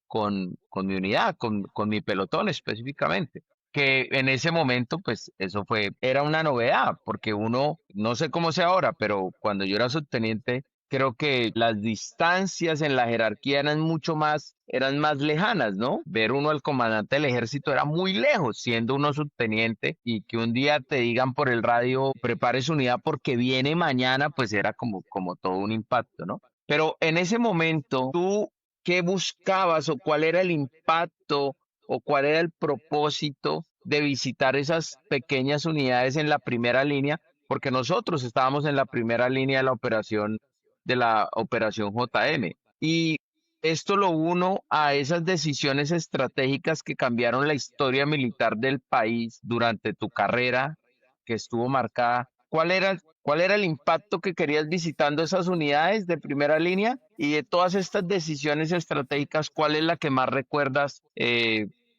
con mi unidad, con mi pelotón específicamente. Que en ese momento, pues eso era una novedad, porque uno, no sé cómo sea ahora, pero cuando yo era subteniente, creo que las distancias en la jerarquía eran más lejanas, ¿no? Ver uno al comandante del ejército era muy lejos, siendo uno subteniente, y que un día te digan por el radio, prepare su unidad porque viene mañana, pues era como todo un impacto, ¿no? Pero en ese momento, ¿tú qué buscabas o cuál era el impacto o cuál era el propósito de visitar esas pequeñas unidades en la primera línea? Porque nosotros estábamos en la primera línea de la operación JM. Y esto lo uno a esas decisiones estratégicas que cambiaron la historia militar del país durante tu carrera, que estuvo marcada. Cuál era el impacto que querías visitando esas unidades de primera línea? Y de todas estas decisiones estratégicas, ¿cuál es la que más recuerdas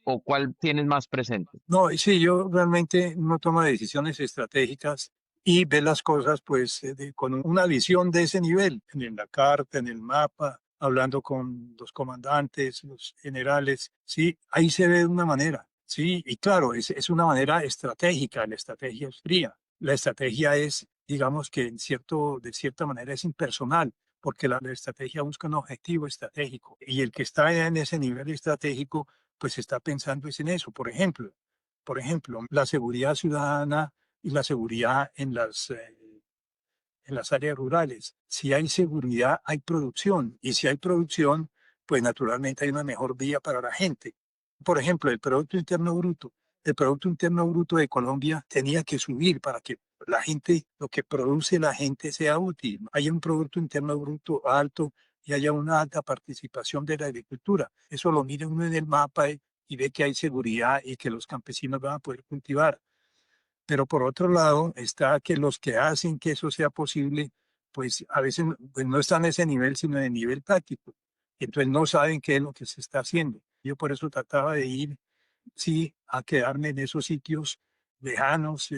o cuál tienes más presente? No, sí, yo realmente no tomo decisiones estratégicas y ve las cosas pues con una visión de ese nivel, en la carta, en el mapa, hablando con los comandantes, los generales, ¿sí? Ahí se ve de una manera, ¿sí? Y claro, es una manera estratégica, la estrategia es fría. La estrategia es, digamos que de cierta manera es impersonal, porque la estrategia busca un objetivo estratégico. Y el que está en ese nivel estratégico, pues está pensando es en eso. Por ejemplo, la seguridad ciudadana y la seguridad en las áreas rurales. Si hay seguridad, hay producción. Y si hay producción, pues naturalmente hay una mejor vía para la gente. Por ejemplo, el Producto Interno Bruto. El Producto Interno Bruto de Colombia tenía que subir para que la gente, lo que produce la gente sea útil. Haya un Producto Interno Bruto alto y haya una alta participación de la agricultura. Eso lo mira uno en el mapa y ve que hay seguridad y que los campesinos van a poder cultivar. Pero por otro lado está que los que hacen que eso sea posible, pues a veces pues, no están en ese nivel, sino en el nivel práctico. Entonces no saben qué es lo que se está haciendo. Yo por eso trataba de ir, sí, a quedarme en esos sitios lejanos,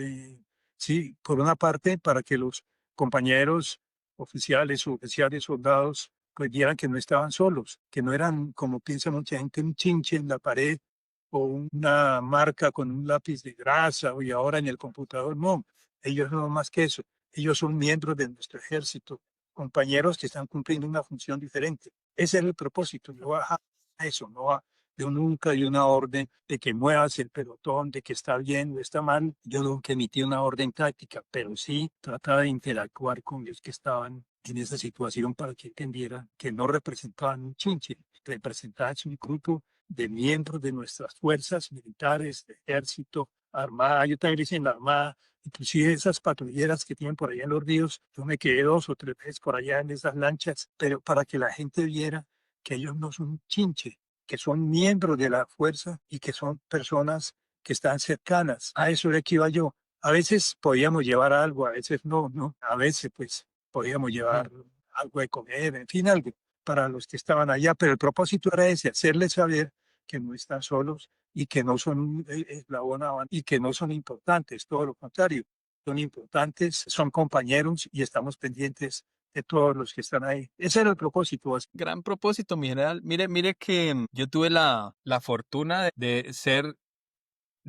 sí, por una parte, para que los compañeros oficiales, oficiales, soldados, pues vieran que no estaban solos, que no eran, como piensa mucha gente, un chinche en la pared o una marca con un lápiz de grasa y ahora en el computador. No, ellos no más que eso. Ellos son miembros de nuestro ejército, compañeros que están cumpliendo una función diferente. Ese es el propósito, no baja a eso, no va yo nunca di una orden de que muevas el pelotón, de que está bien o está mal. Yo nunca emití una orden táctica, pero sí trataba de interactuar con los que estaban en esa situación para que entendieran que no representaban un chinche, representaban un grupo de miembros de nuestras fuerzas militares, de ejército, armada. Yo también hice en la armada, inclusive esas patrulleras que tienen por allá en los ríos. Yo me quedé 2 o 3 veces por allá en esas lanchas, pero para que la gente viera que ellos no son un chinche, que son miembros de la fuerza y que son personas que están cercanas. A eso era que iba yo. A veces podíamos llevar algo, a veces no, ¿no? A veces pues podíamos llevar algo de comer, en fin, algo para los que estaban allá, pero el propósito era ese, hacerles saber que no están solos y que no son un eslabón y que no son importantes, todo lo contrario, son importantes, son compañeros y estamos pendientes de todos los que están ahí. Ese era el propósito. Gran propósito, mi general. Mire que yo tuve la fortuna de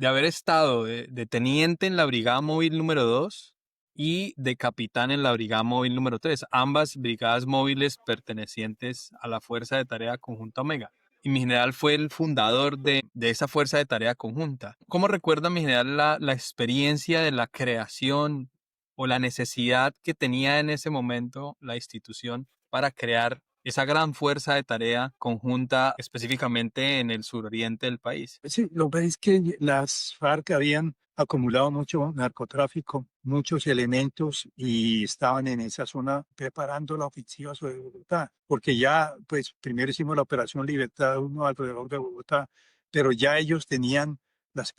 haber estado de teniente en la Brigada Móvil número 2 y de capitán en la Brigada Móvil número 3, ambas brigadas móviles pertenecientes a la Fuerza de Tarea Conjunta Omega. Y mi general fue el fundador de esa Fuerza de Tarea Conjunta. ¿Cómo recuerda mi general la experiencia de la creación o la necesidad que tenía en ese momento la institución para crear esa gran fuerza de tarea conjunta específicamente en el suroriente del país? Sí, lo que es que las FARC habían acumulado mucho narcotráfico, muchos elementos y estaban en esa zona preparando la ofensiva sobre Bogotá, porque ya, pues primero hicimos la Operación Libertad 1 alrededor de Bogotá, pero ya ellos tenían las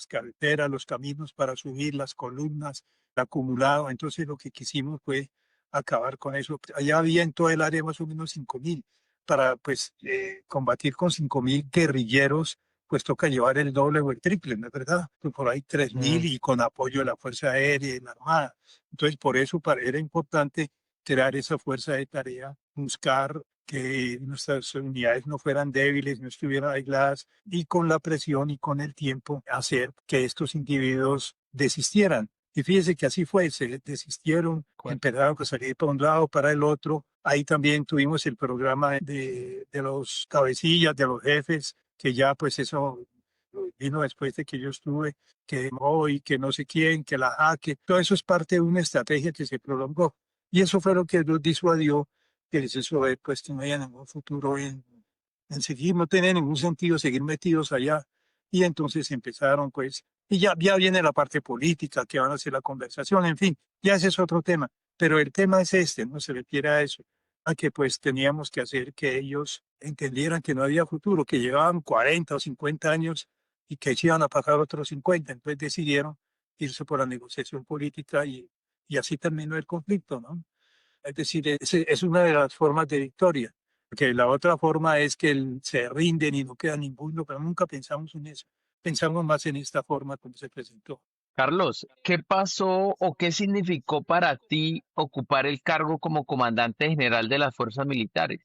carreteras, los caminos para subir, las columnas, el acumulado. Entonces lo que quisimos fue acabar con eso. Allá había en todo el área más o menos 5.000 para pues combatir con 5.000 guerrilleros, pues toca llevar el doble o el triple, ¿no es verdad? Pues por ahí 3.000 y con apoyo de la Fuerza Aérea y la Armada. Entonces, por eso era importante crear esa fuerza de tarea, buscar que nuestras unidades no fueran débiles, no estuvieran aisladas y con la presión y con el tiempo hacer que estos individuos desistieran. Y fíjese que así fue, se desistieron, empezaron a salir para un lado, para el otro. Ahí también tuvimos el programa de los cabecillas, de los jefes, que ya pues eso vino después de que yo estuve, que hoy, que no sé quién, que la jaque. Todo eso es parte de una estrategia que se prolongó. Y eso fue lo que nos disuadió, que les hizo ver pues que no había ningún futuro en seguir, no tenía ningún sentido seguir metidos allá. Y entonces empezaron pues, y ya viene la parte política, que van a hacer la conversación, en fin, ya ese es otro tema. Pero el tema es este, no se refiere a eso, a que pues teníamos que hacer que ellos entendieran que no había futuro, que llevaban 40 o 50 años y que se iban a pasar otros 50. Entonces decidieron irse por la negociación política y así terminó el conflicto, ¿no? Es decir, es una de las formas de victoria, porque la otra forma es que se rinden y no queda ninguno, pero nunca pensamos en eso. Pensamos más en esta forma como se presentó. Carlos, ¿qué pasó o qué significó para ti ocupar el cargo como comandante general de las fuerzas militares?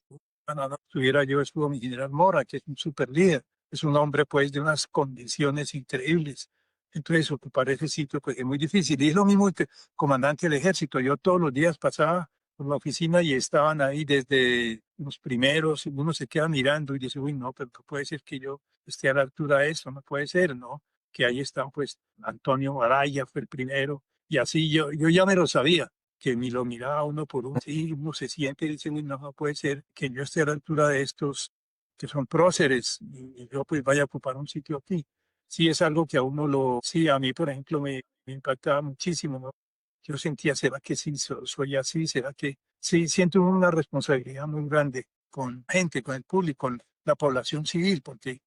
Bueno, no estuviera yo, estuvo mi general Mora, que es un super líder, es un hombre pues de unas condiciones increíbles. Entonces ocupar ese sitio pues es muy difícil. Y es lo mismo que comandante del ejército. Yo todos los días pasaba por la oficina y estaban ahí desde los primeros, y uno se queda mirando y dice, uy, no, pero no puede ser que yo esté a la altura de eso, no puede ser, ¿no? Que ahí están pues Antonio Araya fue el primero y así yo ya me lo sabía que ni lo miraba uno por uno, sí, uno se siente y dice, "Uy, no, no puede ser que yo esté a la altura de estos que son próceres y yo pues vaya a ocupar un sitio aquí. Sí, es algo que a uno sí, a mí, por ejemplo, me impactaba muchísimo, ¿no? Yo sentía, ¿será que sí soy así? ¿Será que sí? Siento una responsabilidad muy grande con gente, con el público, con la población civil, porque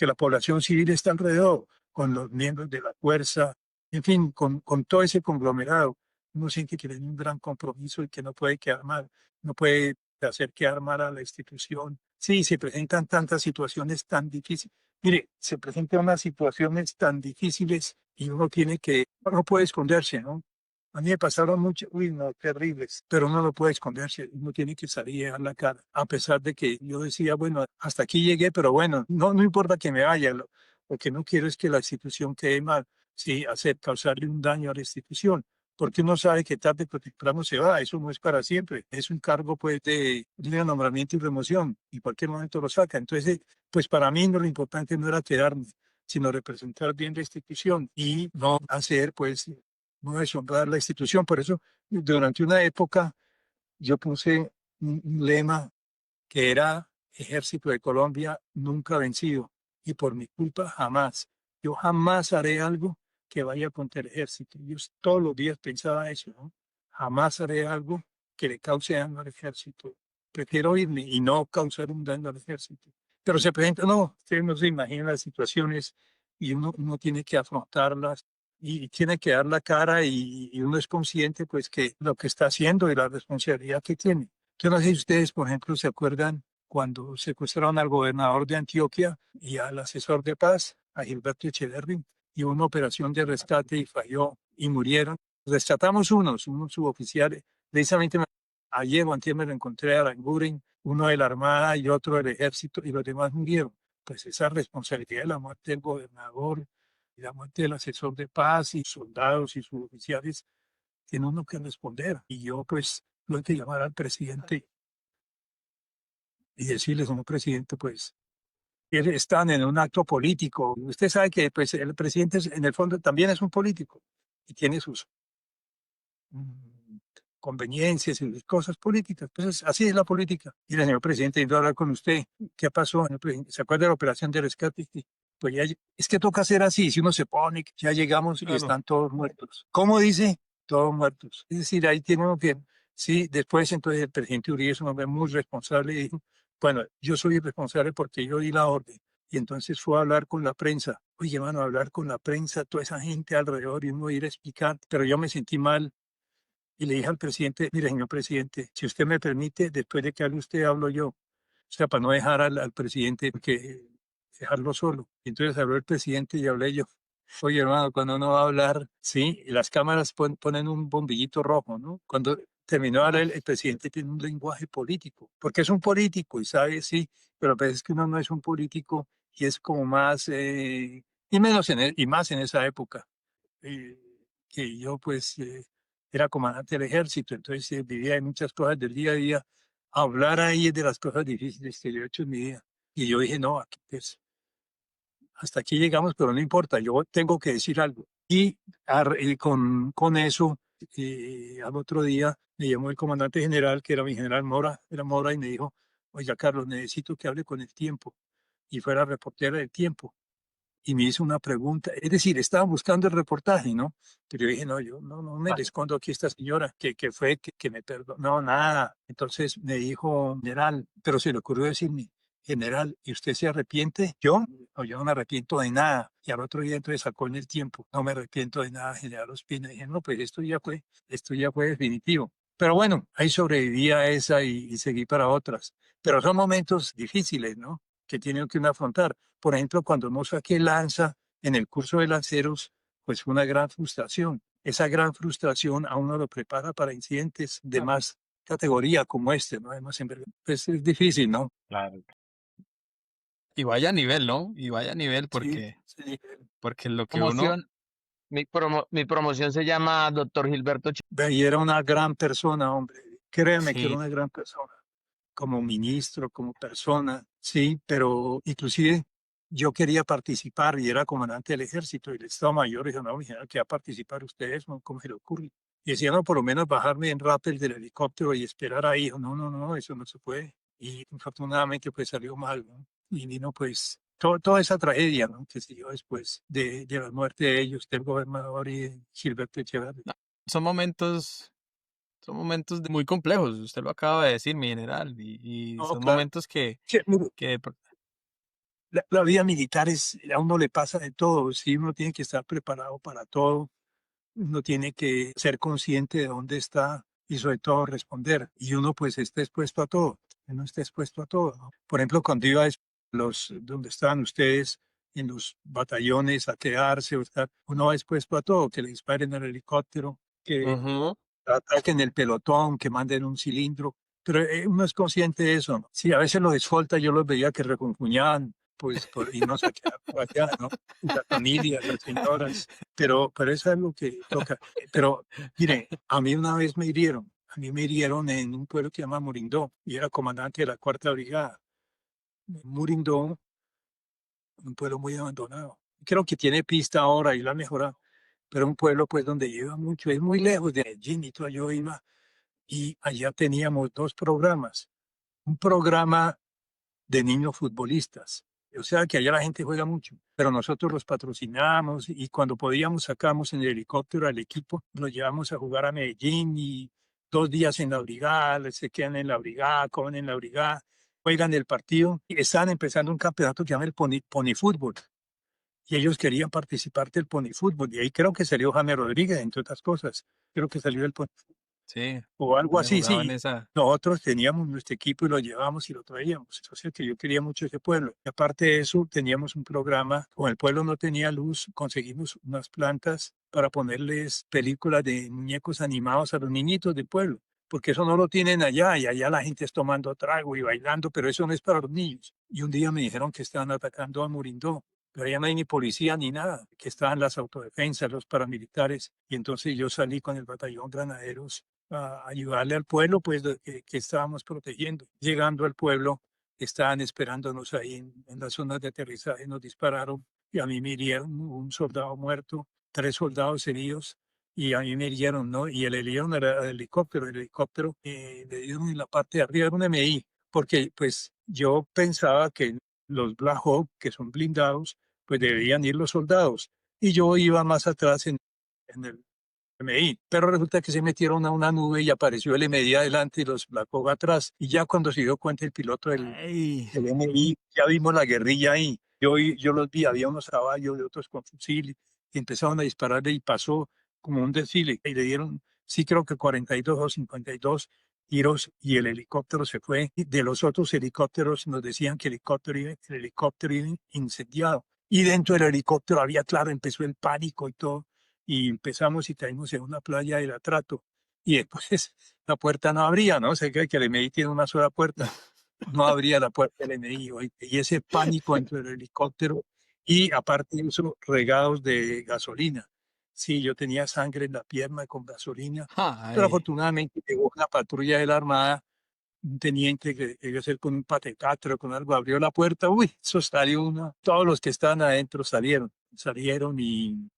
la población civil está alrededor, con los miembros de la fuerza, en fin, con todo ese conglomerado. Uno siente que tiene un gran compromiso y que no puede quedar mal, no puede hacer quedar mal a la institución. Sí, se presentan tantas situaciones tan difíciles. Mire, se presentan unas situaciones tan difíciles y uno tiene que, no puede esconderse, ¿no? A mí me pasaron mucho, uy, no, terribles, pero uno no puede esconderse, uno tiene que salir y dar la cara, a pesar de que yo decía, bueno, hasta aquí llegué, pero bueno, no, no importa que me vaya, lo que no quiero es que la institución quede mal, sí, hacer, causarle un daño a la institución porque uno sabe que tarde o temprano se va, eso no es para siempre, es un cargo pues de nombramiento y remoción, y en cualquier momento lo saca. Entonces, pues para mí no, lo importante no era quedarme, sino representar bien la institución y no hacer pues, no deshonrar la institución. Por eso, durante una época yo puse un lema que era Ejército de Colombia nunca vencido y por mi culpa jamás. Yo jamás haré algo que vaya contra el ejército. Yo todos los días pensaba eso, ¿no? Jamás haré algo que le cause daño al ejército. Prefiero irme y no causar un daño al ejército. Pero se presenta, no, ustedes no se imaginan las situaciones y uno tiene que afrontarlas y tiene que dar la cara y uno es consciente pues que lo que está haciendo y la responsabilidad que tiene. Yo no sé si ustedes, por ejemplo, se acuerdan cuando secuestraron al gobernador de Antioquia y al asesor de paz, a Gilberto Echeverri, y hubo una operación de rescate y falló y murieron. Rescatamos unos suboficiales. Precisamente ayer o antier me lo encontré a Aranguren, uno de la Armada y otro del Ejército, y los demás murieron. Pues esa responsabilidad de la muerte del gobernador y la muerte del asesor de paz y soldados y suboficiales, tiene uno que responder. Y yo pues tuve que llamar al presidente y decirle, señor presidente, pues están en un acto político. Usted sabe que pues, el presidente en el fondo también es un político y tiene sus mm, conveniencias y sus cosas políticas. Pues así es la política. Mire, señor presidente, necesito hablar con usted. ¿Qué pasó, señor presidente? ¿Se acuerda de la operación de rescate? Sí. Pues ya, es que toca hacer así. Si uno se pone, ya llegamos y están todos muertos. ¿Cómo dice? Todos muertos. Es decir, ahí tiene uno que, sí, después entonces el presidente Uribe es un hombre muy responsable y dijo, bueno, yo soy responsable porque yo di la orden. Y entonces fue a hablar con la prensa. Oye, mano, hablar con la prensa, toda esa gente alrededor y uno ir a explicar. Pero yo me sentí mal y le dije al presidente, mire, señor presidente, si usted me permite, después de que hable usted, hablo yo. O sea, para no dejar al presidente, que dejarlo solo. Y entonces habló el presidente y hablé yo. Oye, hermano, cuando uno va a hablar, sí, las cámaras ponen un bombillito rojo, ¿no? Cuando terminó de hablar, el presidente tiene un lenguaje político, porque es un político y sabe, sí, pero a veces que uno no es un político y es como más, y menos y más en esa época, eh, que yo pues era comandante del ejército, entonces vivía en muchas cosas del día a día. Hablar ahí es de las cosas difíciles que yo he hecho en mi vida. Y yo dije, no, aquí, pues, hasta aquí llegamos, pero no importa, yo tengo que decir algo. Y con eso, al otro día me llamó el comandante general, que era mi general Mora, era Mora, y me dijo, oiga, Carlos, necesito que hable con el tiempo. Y fuera reportera del tiempo. Y me hizo una pregunta, es decir, estaba buscando el reportaje, ¿no? Pero yo dije, no, yo no me le escondo aquí a esta señora, que fue, que me perdonó, no, nada. Entonces me dijo, general, pero se le ocurrió decirme, general, ¿y usted se arrepiente? Yo, no, yo no me arrepiento de nada. Y al otro día entonces sacó en el tiempo, no me arrepiento de nada, general Ospina. Y dije, no, pues esto ya fue definitivo. Pero bueno, ahí sobreviví a esa y seguí para otras. Pero son momentos difíciles, ¿no? Que tienen que uno afrontar. Por ejemplo, cuando no saqué lanza en el curso de lanceros, pues fue una gran frustración. Esa gran frustración a uno lo prepara para incidentes de más categoría como este, ¿no? Además, pues es difícil, ¿no? Claro. Y vaya nivel, ¿no? Y vaya nivel Sí, porque, sí. porque lo que uno, Promoción, mi promoción se llama Doctor Gilberto. Ve, y era una gran persona, hombre. Créeme que era sí, una gran persona, como ministro, como persona, sí, pero inclusive yo quería participar y era comandante del ejército y el Estado Mayor dijo, no, mi general, que va a participar ustedes, ¿no? ¿Cómo se le ocurre? Y decía, no, por lo menos bajarme en rappel del helicóptero y esperar ahí. Dijo, no, no, no, eso no se puede. Y afortunadamente pues salió mal, ¿no? Y vino pues toda esa tragedia, ¿no? Que se dio después de la muerte de ellos, del gobernador y de Gilberto Echeverría. no, son momentos, son momentos muy complejos. Usted lo acaba de decir, mi general, y No, son claro. momentos que, Sí, mire, que la vida militar es, a uno le pasa de todo, sí, uno tiene que estar preparado para todo, uno tiene que ser consciente de dónde está y sobre todo responder. Y uno pues está expuesto a todo, uno está expuesto a todo, ¿no? Por ejemplo, cuando iba a donde estaban ustedes en los batallones a quedarse, o estar, uno va expuesto a todo, que le disparen al helicóptero, que ujú, ataquen el pelotón, que manden un cilindro, pero uno es consciente de eso, ¿no? Sí, a veces los escoltas yo los veía que refunfuñaban, pues, y no se quedaban por allá, ¿no? Y la familia, las señoras, pero eso es algo que toca. Pero, mire, a mí una vez me hirieron, a mí me hirieron en un pueblo que se llama Murindó, y era comandante de la Cuarta Brigada. Murindó, un pueblo muy abandonado. Creo que tiene pista ahora y la ha mejorado, pero un pueblo pues donde lleva mucho, es muy lejos de Medellín y todo, yo iba y allá teníamos dos programas. Un programa de niños futbolistas. O sea que allá la gente juega mucho, pero nosotros los patrocinamos y cuando podíamos sacamos en el helicóptero al equipo, los llevamos a jugar a Medellín y 2 días en la brigada, se quedan en la brigada, comen en la brigada, juegan el partido y están empezando un campeonato que se llama el Pony Fútbol. Y ellos querían participar del Pony Fútbol y ahí creo que salió James Rodríguez, entre otras cosas. Creo que salió el Pony sí, o algo me así, jugaba en sí. esa, Nosotros teníamos nuestro equipo y lo llevábamos y lo traíamos. O sea que yo quería mucho ese pueblo. Y aparte de eso, teníamos un programa, como el pueblo no tenía luz, conseguimos unas plantas para ponerles películas de muñecos animados a los niñitos del pueblo, porque eso no lo tienen allá y allá la gente es tomando trago y bailando, pero eso no es para los niños. Y un día me dijeron que estaban atacando a Murindó. Pero allá no hay ni policía ni nada, que estaban las autodefensas, los paramilitares. Y entonces yo salí con el batallón Granaderos a ayudarle al pueblo, pues, que estábamos protegiendo. Llegando al pueblo, estaban esperándonos ahí en las zonas de aterrizaje, nos dispararon y a mí me hirieron un soldado muerto, 3 soldados heridos y a mí me hirieron, ¿no? Y el hirieron era el helicóptero le dieron en la parte de arriba, era un MI, porque pues yo pensaba que los Black Hawk, que son blindados, pues deberían ir los soldados. Y yo iba más atrás en el MI, pero resulta que se metieron a una nube y apareció el MI adelante y los Black Hawk atrás. Y ya cuando se dio cuenta el piloto ay, del MI, ya vimos la guerrilla ahí. Yo los vi, había unos caballos de otros con fusil y empezaron a dispararle y pasó como un desfile y le dieron, sí creo que 42 o 52 tiros y el helicóptero se fue. Y de los otros helicópteros nos decían que el helicóptero iba incendiado. Y dentro del helicóptero había, claro, empezó el pánico y todo y empezamos y caímos en una playa del Atrato. Y después la puerta no abría, ¿no? Se cree que el MI tiene una sola puerta. No abría la puerta del enemigo. Y ese pánico dentro del helicóptero y aparte de eso, regados de gasolina. Sí, yo tenía sangre en la pierna con gasolina, pero ay, afortunadamente llegó una patrulla de la Armada, un teniente que debe ser con un patecatro, con algo, abrió la puerta, uy, eso salió una, todos los que estaban adentro salieron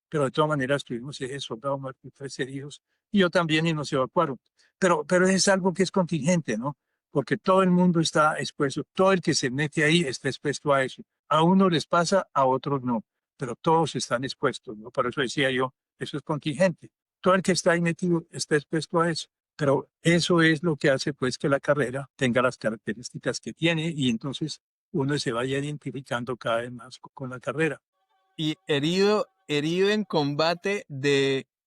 pero de todas maneras tuvimos ese soldado muerto y 3 heridos, y yo también y nos evacuaron. Pero es algo que es contingente, ¿no? Porque todo el mundo está expuesto, todo el que se mete ahí está expuesto a eso. A uno les pasa, a otros no, pero todos están expuestos, ¿no? Por eso decía yo, eso es contingente. Todo el que está ahí metido está expuesto a eso. Pero eso es lo que hace pues que la carrera tenga las características que tiene y entonces uno se vaya identificando cada vez más con la carrera. y herido en combate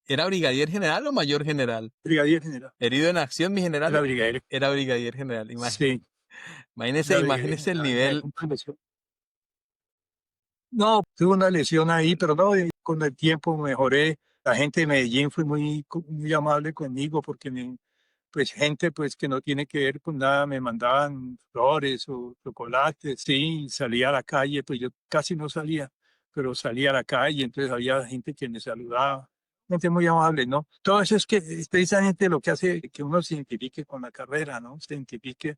¿era brigadier general o mayor general? Brigadier general, Herido en acción, mi era general, brigadier, era brigadier general. sí, Imagínese, era brigadier imagínese el general. nivel. No, tuve una lesión ahí, pero no, con el tiempo mejoré. La gente de Medellín fue muy amable conmigo porque pues gente pues que no tiene que ver con nada, me mandaban flores o chocolates, sí, salía a la calle, pues yo casi no salía, pero salía a la calle, entonces había gente que me saludaba, gente muy amable, ¿no? Todo eso es precisamente lo que hace que uno se identifique con la carrera, ¿no? Se identifique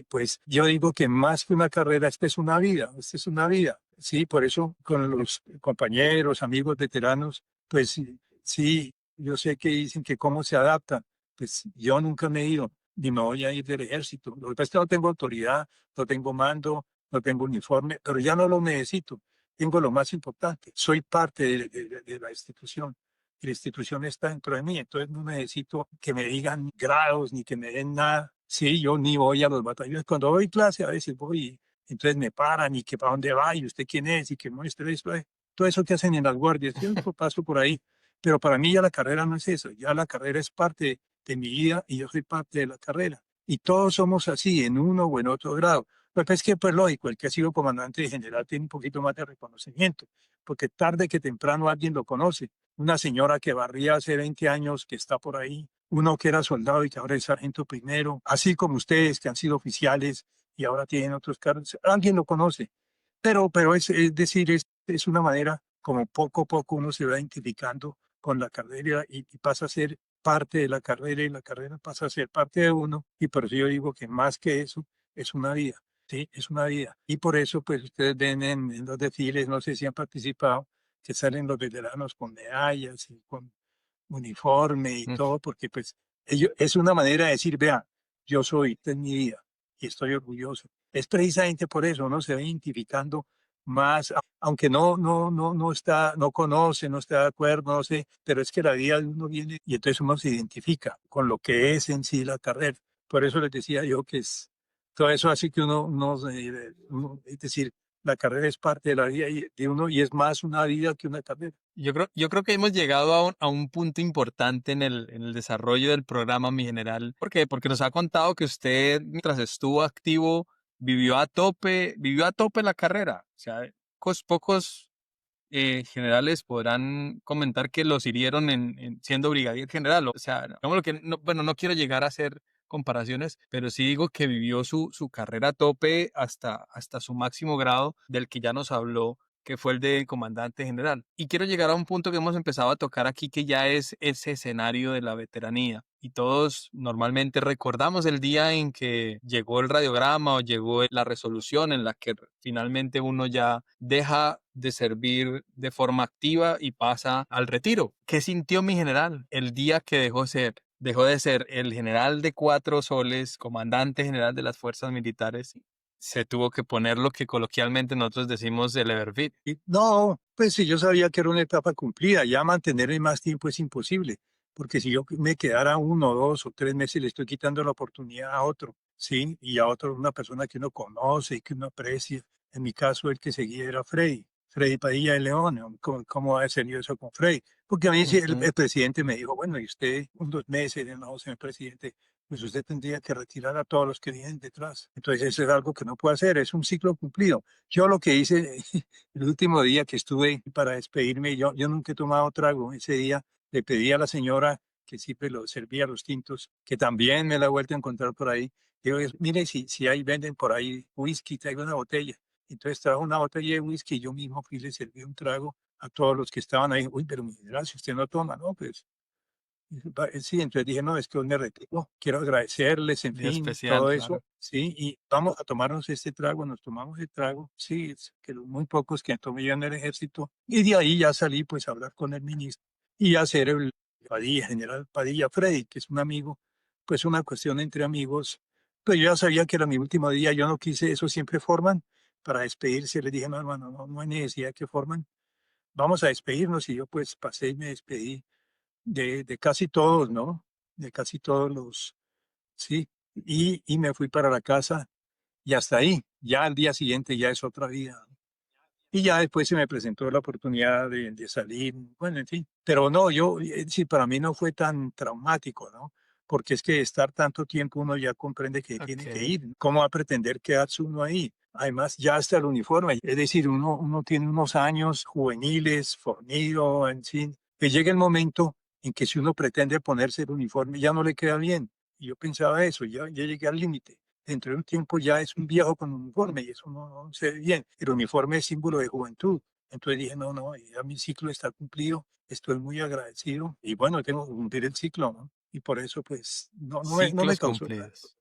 pues yo digo que más que una carrera, esta es una vida, esta es una vida. Sí, por eso con los compañeros, amigos veteranos, pues sí, yo sé que dicen que cómo se adaptan. Pues yo nunca me he ido, ni me voy a ir del ejército. Lo que pasa es que no tengo autoridad, no tengo mando, no tengo uniforme, pero ya no lo necesito. Tengo lo más importante, soy parte de la institución. Y la institución está dentro de mí, entonces no necesito que me digan grados ni que me den nada. Sí, yo ni voy a los batallones. Cuando doy clase a veces voy, entonces me paran y que para dónde va y usted quién es y que muestre esto. Todo eso que hacen en las guardias, yo paso por ahí. Pero para mí ya la carrera no es eso, ya la carrera es parte de mi vida y yo soy parte de la carrera. Y todos somos así, en uno o en otro grado. Pues es que, pues lógico, el que ha sido comandante general tiene un poquito más de reconocimiento, porque tarde que temprano alguien lo conoce. Una señora que barría hace 20 años, que está por ahí, uno que era soldado y que ahora es sargento primero, así como ustedes que han sido oficiales y ahora tienen otros cargos, alguien lo conoce. Pero es decir, es una manera como poco a poco uno se va identificando con la carrera y pasa a ser parte de la carrera y la carrera pasa a ser parte de uno. Y por eso yo digo que más que eso es una vida, ¿sí? Es una vida. Y por eso pues ustedes ven en los desfiles, no sé si han participado, que salen los veteranos con medallas y con uniforme y Mm. todo, porque pues es una manera de decir, vea, yo soy, esta es mi vida y estoy orgulloso. Es precisamente por eso, ¿no? Se va identificando más, aunque no está, no conoce, no está de acuerdo, no sé, pero es que la vida de uno viene y entonces uno se identifica con lo que es en sí la carrera. Por eso les decía yo que todo eso hace que es decir, la carrera es parte de la vida de uno y es más una vida que una carrera. Yo creo que hemos llegado a un punto importante en el desarrollo del programa, mi general. ¿Por qué? Porque nos ha contado que usted, mientras estuvo activo, vivió a tope la carrera. O sea, pocos generales podrán comentar que los hirieron siendo brigadier general. O sea, digamos lo que, bueno, no quiero llegar a hacer comparaciones, pero sí digo que vivió su carrera a tope hasta su máximo grado, del que ya nos habló, que fue el de comandante general. Y quiero llegar a un punto que hemos empezado a tocar aquí, que ya es ese escenario de la veteranía. Y todos normalmente recordamos el día en que llegó el radiograma o llegó la resolución en la que finalmente uno ya deja de servir de forma activa y pasa al retiro. ¿Qué sintió mi general el día que dejó de ser el general de 4 soles, comandante general de las fuerzas militares? Se tuvo que poner lo que coloquialmente nosotros decimos el Everfit. Y no, pues si yo sabía que era una etapa cumplida, ya mantenerme más tiempo es imposible, porque si yo me quedara 1, 2 o 3 meses, le estoy quitando la oportunidad a otro, ¿sí? Y a otro, una persona que uno conoce y que uno aprecia. En mi caso, el que seguía era Freddy Padilla de León. ¿No? ¿Cómo va a ser yo eso con Freddy? Porque a mí sí, Ujú. el presidente me dijo, bueno, y usted, 2 meses, no, señor presidente, pues usted tendría que retirar a todos los que vienen detrás. Entonces, eso es algo que no puede hacer, es un ciclo cumplido. Yo lo que hice el último día que estuve para despedirme, yo nunca he tomado trago. Ese día le pedí a la señora que siempre lo servía los tintos, que también me la he vuelto a encontrar por ahí. Digo, mire, si ahí venden por ahí whisky, traigo una botella. Entonces trajo una botella de whisky y yo mismo fui y le serví un trago a todos los que estaban ahí. Uy, pero mi general, si usted no toma, no, pues sí, entonces dije, no, es que hoy me retiro, quiero agradecerles, en Día fin, especial, todo claro. eso, sí, y vamos a tomarnos este trago, nos tomamos el trago, sí, es que los muy pocos que tomé ya en el ejército, y de ahí ya salí pues a hablar con el ministro y a hacer el Padilla, general Padilla Freddy, que es un amigo, pues una cuestión entre amigos, pues yo ya sabía que era mi último día, yo no quise, eso siempre forman, para despedirse, les dije, no, hermano, no hay necesidad que forman, vamos a despedirnos, y yo pues pasé y me despedí de casi todos, ¿no? De casi todos los, sí. Y me fui para la casa y hasta ahí. Ya al día siguiente ya es otra vida. Y ya después se me presentó la oportunidad de salir, bueno, en fin. Pero no, sí, para mí no fue tan traumático, ¿no? porque es que estar tanto tiempo uno ya comprende que tiene que Ok. ir. ¿Cómo va a pretender quedarse uno ahí? Además, ya hasta el uniforme, es decir, uno tiene unos años juveniles, fornido, en fin, que llega el momento en que si uno pretende ponerse el uniforme ya no le queda bien. Y yo pensaba eso, ya llegué al límite. Dentro de un tiempo ya es un viejo con uniforme y eso no se ve bien. El uniforme es símbolo de juventud. Entonces dije, no, no, ya mi ciclo está cumplido, estoy muy agradecido y bueno, tengo que cumplir el ciclo, ¿no? Y por eso pues no me Ciclos causó tanto. cumplidos.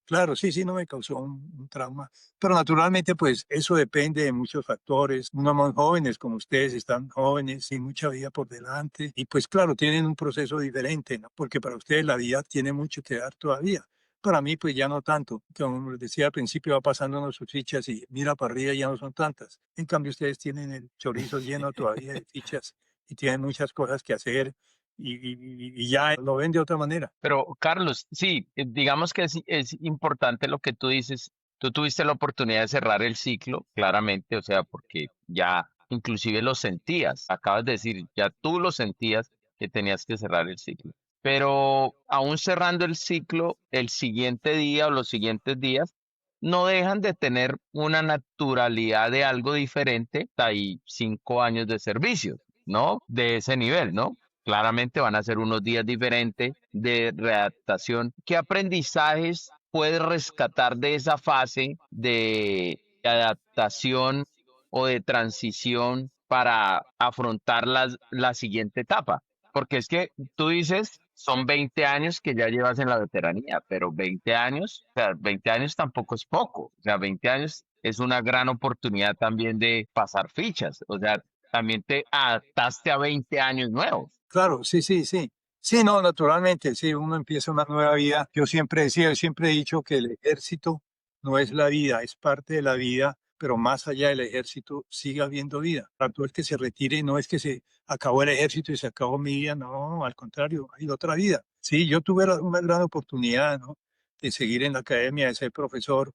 Claro, sí, sí, no me causó un trauma. Pero naturalmente, pues eso depende de muchos factores. Uno más jóvenes como ustedes, están jóvenes, sin mucha vida por delante. Y pues claro, tienen un proceso diferente, ¿no? Porque para ustedes la vida tiene mucho que dar todavía. Para mí, pues ya no tanto. Como les decía al principio, va pasándonos sus fichas y mira para arriba y ya no son tantas. En cambio, ustedes tienen el chorizo lleno todavía de fichas y tienen muchas cosas que hacer y ya lo ven de otra manera. Pero Carlos, sí, digamos que es importante lo que tú dices. Tú tuviste la oportunidad de cerrar el ciclo, claramente, o sea, porque ya inclusive lo sentías. Acabas de decir, ya tú lo sentías que tenías que cerrar el ciclo. Pero aún cerrando el ciclo, el siguiente día o los siguientes días no dejan de tener una naturalidad de algo diferente. Hay 5 años de servicio, ¿no? De ese nivel, ¿no? Claramente van a ser unos días diferentes de readaptación. ¿Qué aprendizajes puedes rescatar de esa fase de adaptación o de transición para afrontar la siguiente etapa? Porque es que tú dices, son 20 años que ya llevas en la veteranía, pero 20 años, o sea, 20 años tampoco es poco. O sea, 20 años es una gran oportunidad también de pasar fichas. O sea, también te adaptaste a 20 años nuevos. Claro, sí, sí, sí. Sí, no, naturalmente, sí, uno empieza una nueva vida. Yo siempre decía, yo siempre he dicho que el ejército no es la vida, es parte de la vida, pero más allá del ejército sigue habiendo vida. Para todo el que se retire, no es que se acabó el ejército y se acabó mi vida, no, al contrario, hay otra vida. Sí, yo tuve una gran oportunidad, ¿no? De seguir en la academia, de ser profesor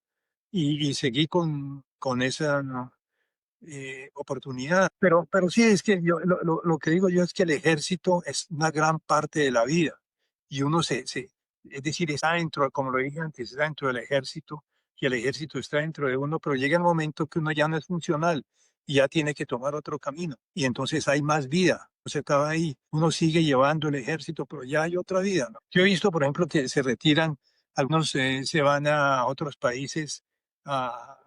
y seguí con esa, ¿no? Oportunidad. Pero sí, es que yo, lo que digo yo es que el ejército es una gran parte de la vida y uno es decir, está dentro, como lo dije antes, está dentro del ejército y el ejército está dentro de uno, pero llega el momento que uno ya no es funcional y ya tiene que tomar otro camino y entonces hay más vida. No se acaba ahí. Uno sigue llevando el ejército, pero ya hay otra vida, ¿no? Yo he visto, por ejemplo, que se retiran, algunos se van a otros países a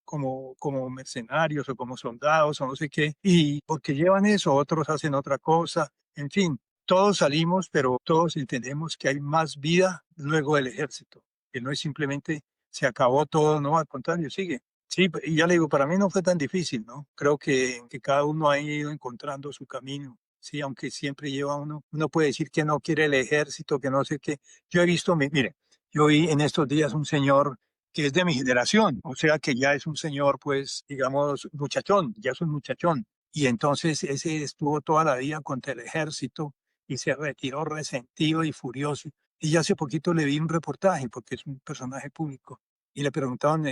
como mercenarios o como soldados o no sé qué, y porque llevan eso, otros hacen otra cosa, en fin, todos salimos, pero todos entendemos que hay más vida luego del ejército, que no es simplemente se acabó todo, no, al contrario, sigue. Sí, y ya le digo, para mí no fue tan difícil, ¿no? Creo que cada uno ha ido encontrando su camino. Sí, aunque siempre lleva uno puede decir que no quiere el ejército, que no sé qué. Yo he visto, mire, yo vi en estos días un señor que es de mi generación, o sea que ya es un señor, pues, digamos, muchachón, ya es un muchachón. Y entonces ese estuvo toda la vida contra el ejército y se retiró resentido y furioso. Y ya hace poquito le vi un reportaje, porque es un personaje público, y le preguntaban,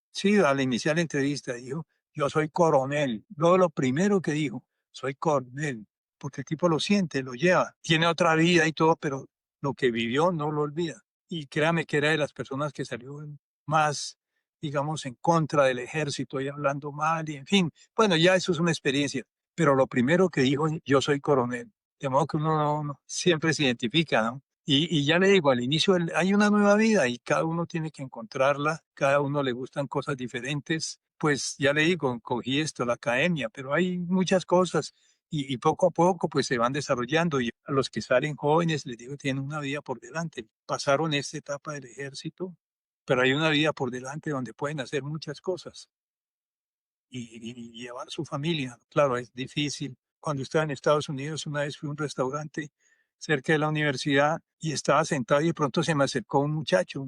sí, al iniciar la entrevista, dijo, yo soy coronel. Luego lo primero que dijo, soy coronel, porque el tipo lo siente, lo lleva, tiene otra vida y todo, pero lo que vivió no lo olvida. Y créame que era de las personas que salió más, digamos, en contra del ejército y hablando mal, y en fin, bueno, ya eso es una experiencia, pero lo primero que dijo, yo soy coronel, de modo que uno siempre se identifica, ¿no? Y ya le digo, al inicio hay una nueva vida y cada uno tiene que encontrarla, cada uno le gustan cosas diferentes, pues ya le digo, cogí esto, la academia, pero hay muchas cosas y poco a poco pues se van desarrollando y a los que salen jóvenes les digo, tienen una vida por delante, pasaron esta etapa del ejército, pero hay una vida por delante donde pueden hacer muchas cosas y llevar su familia. Claro, es difícil. Cuando estaba en Estados Unidos, una vez fui a un restaurante cerca de la universidad y estaba sentado y de pronto se me acercó un muchacho,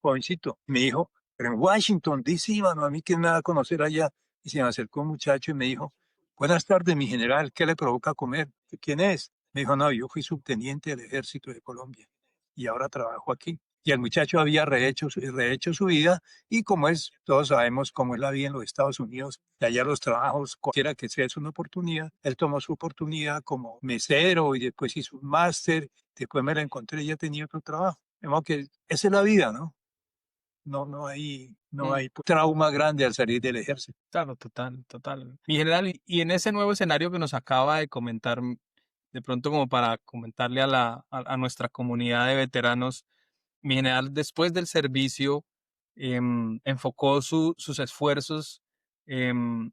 jovencito, y me dijo, pero en Washington, D.C., mano, a mí quién me va a conocer allá. Y se me acercó un muchacho y me dijo, buenas tardes, mi general, ¿qué le provoca comer? ¿Quién es? Me dijo, no, yo fui subteniente del ejército de Colombia y ahora trabajo aquí. Y el muchacho había rehecho su vida y como es, todos sabemos cómo es la vida en los Estados Unidos, y allá los trabajos, cualquiera que sea, es una oportunidad. Él tomó su oportunidad como mesero y después hizo un máster, después me la encontré y ya tenía otro trabajo. De modo que esa es la vida, ¿no? No Mm, hay trauma grande al salir del ejército. claro, total, total. Mi general, y en ese nuevo escenario que nos acaba de comentar, de pronto como para comentarle a nuestra comunidad de veteranos, mi general después del servicio enfocó sus esfuerzos em,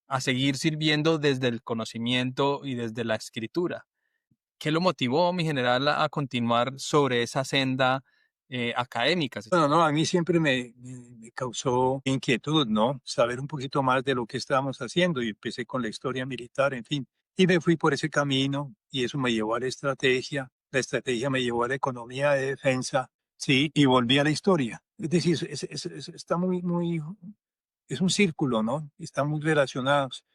a seguir sirviendo desde el conocimiento y desde la escritura. ¿Qué lo motivó, mi general, a continuar sobre esa senda académica? Bueno, no, a mí siempre me causó inquietud, ¿no? Saber un poquito más de lo que estábamos haciendo y empecé con la historia militar, en fin. Y me fui por ese camino y eso me llevó a la estrategia me llevó a la economía de defensa, sí, y volví a la historia. Es decir, está es un círculo, ¿no? Están muy relacionados.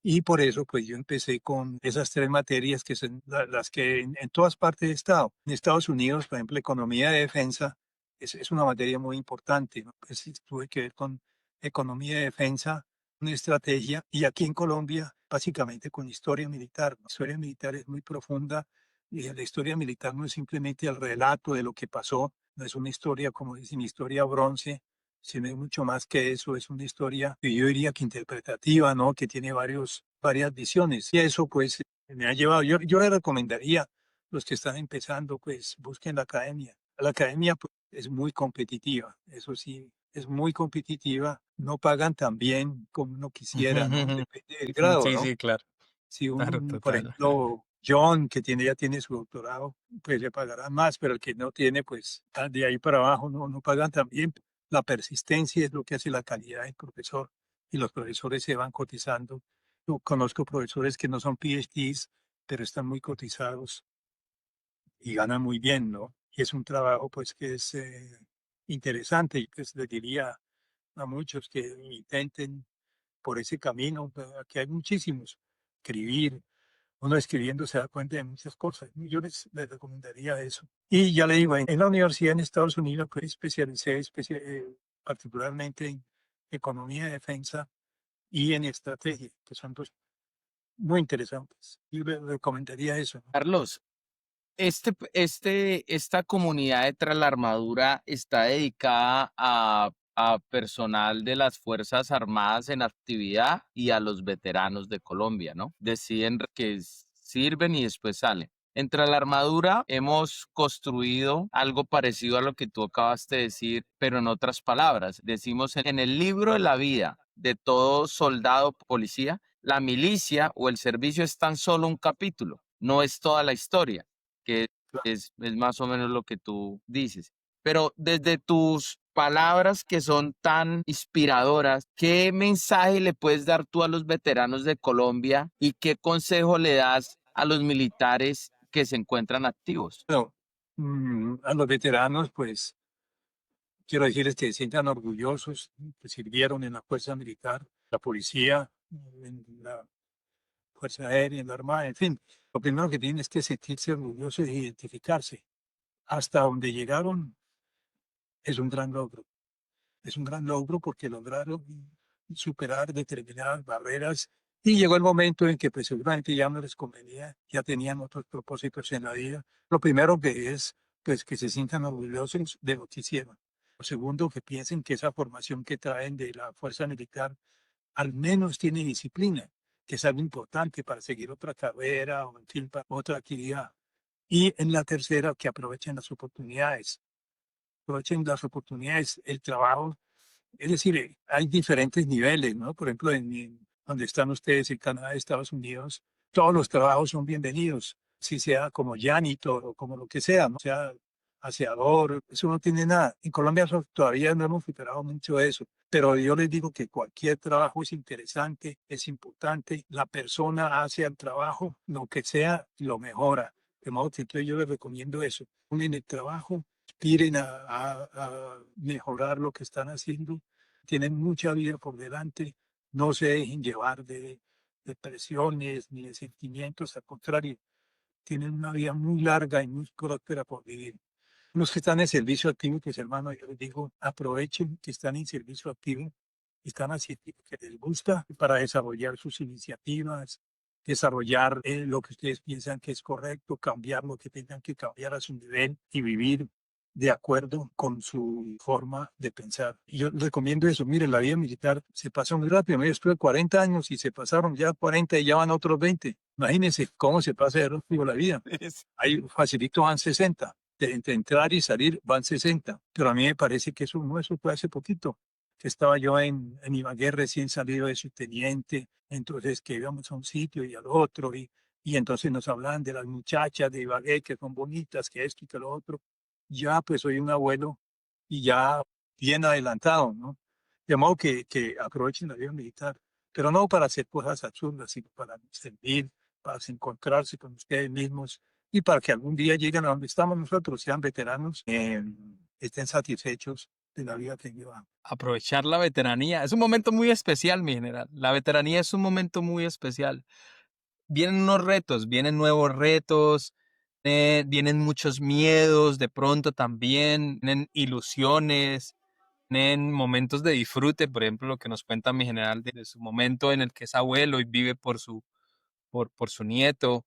Y por eso, pues yo empecé con esas tres materias que son las que en todas partes he estado. En Estados Unidos, por ejemplo, economía de defensa es una materia muy importante, ¿no? Pues sí, tuve que ver con economía de defensa, una estrategia, y aquí en Colombia, básicamente con historia militar. La historia militar es muy profunda y la historia militar no es simplemente el relato de lo que pasó, no es una historia, como dicen, historia bronce, sino es mucho más que eso, es una historia que yo diría que interpretativa, ¿no? Que tiene varias visiones. Y eso pues me ha llevado, yo le recomendaría a los que están empezando, pues busquen la academia. La academia pues, es muy competitiva, eso sí, es muy competitiva, no pagan tan bien como uno quisiera, ¿no? Depende del grado, Sí, ¿no? sí, claro, Si claro, por total. ejemplo, John, que ya tiene su doctorado, pues le pagará más, pero el que no tiene, pues de ahí para abajo no pagan tan bien. La persistencia es lo que hace la calidad del profesor y los profesores se van cotizando. Yo conozco profesores que no son PhDs, pero están muy cotizados y ganan muy bien, ¿no? Y es un trabajo, pues, que es interesante y pues les diría a muchos que intenten por ese camino, que hay muchísimos. Escribir, uno escribiendo se da cuenta de muchas cosas. Yo les recomendaría eso. Y ya le digo, en la universidad en Estados Unidos, pues especialicé particularmente en economía de defensa y en estrategia, que son dos muy interesantes. Yo le recomendaría eso, ¿no? Carlos, esta comunidad detrás de la armadura está dedicada a personal de las Fuerzas Armadas en actividad y a los veteranos de Colombia, ¿no? Deciden que sirven y después salen. Entre la armadura hemos construido algo parecido a lo que tú acabaste de decir, pero en otras palabras. Decimos en el libro de la vida de todo soldado policía, la milicia o el servicio es tan solo un capítulo, no es toda la historia, que es más o menos lo que tú dices. Pero desde tus palabras que son tan inspiradoras, ¿qué mensaje le puedes dar tú a los veteranos de Colombia y qué consejo le das a los militares que se encuentran activos? Bueno, a los veteranos, pues quiero decirles que se sientan orgullosos, que sirvieron en la fuerza militar, la policía, en la Fuerza Aérea, en la Armada, en fin. Lo primero que tienen es que sentirse orgullosos e identificarse. Hasta donde llegaron es un gran logro. Es un gran logro porque lograron superar determinadas barreras y llegó el momento en que pues, seguramente ya no les convenía, ya tenían otros propósitos en la vida. Lo primero que es pues, que se sientan orgullosos de lo que hicieron. Lo segundo, que piensen que esa formación que traen de la fuerza militar al menos tiene disciplina, que es algo importante para seguir otra carrera o en fin, para otra actividad. Y en la tercera, que aprovechen las oportunidades, el trabajo. Es decir, hay diferentes niveles, ¿no? Por ejemplo, en donde están ustedes, en Canadá, Estados Unidos, todos los trabajos son bienvenidos, si sea como janitor o como lo que sea, ¿no? Sea aseador, eso no tiene nada. En Colombia todavía no hemos superado mucho eso, pero yo les digo que cualquier trabajo es interesante, es importante, la persona hace el trabajo, lo que sea, lo mejora. De modo que entonces yo les recomiendo eso. En el trabajo, aspiren a mejorar lo que están haciendo, tienen mucha vida por delante, no se dejen llevar de presiones ni de sentimientos, al contrario, tienen una vida muy larga y muy próspera por vivir. los que están en servicio activo, pues hermano, yo les digo, aprovechen que están en servicio activo, están haciendo lo que les gusta para desarrollar sus iniciativas, desarrollar lo que ustedes piensan que es correcto, cambiar lo que tengan que cambiar a su nivel y vivir de acuerdo con su forma de pensar. Y yo les recomiendo eso. Miren, la vida militar se pasa muy rápido. Yo estuve 40 años y se pasaron ya 40 y ya van otros 20. Imagínense cómo se pasa de rápido la vida. Ahí facilito van 60. Entre entrar y salir van 60. Pero a mí me parece que eso fue hace poquito. Que estaba yo en Ibagué recién salido de subteniente. Entonces que íbamos a un sitio y al otro. Y entonces nos hablan de las muchachas de Ibagué que son bonitas, que esto y que lo otro. Ya pues soy un abuelo y ya bien adelantado, ¿no? De modo que aprovechen la vida militar, pero no para hacer cosas absurdas, sino para servir, para encontrarse con ustedes mismos y para que algún día lleguen a donde estamos nosotros, sean veteranos, estén satisfechos de la vida que llevan. Aprovechar la veteranía. Es un momento muy especial, mi general. La veteranía es un momento muy especial. Vienen unos retos, vienen nuevos retos, vienen muchos miedos de pronto también, vienen ilusiones, vienen momentos de disfrute, por ejemplo, lo que nos cuenta mi general de su momento en el que es abuelo y vive por su nieto.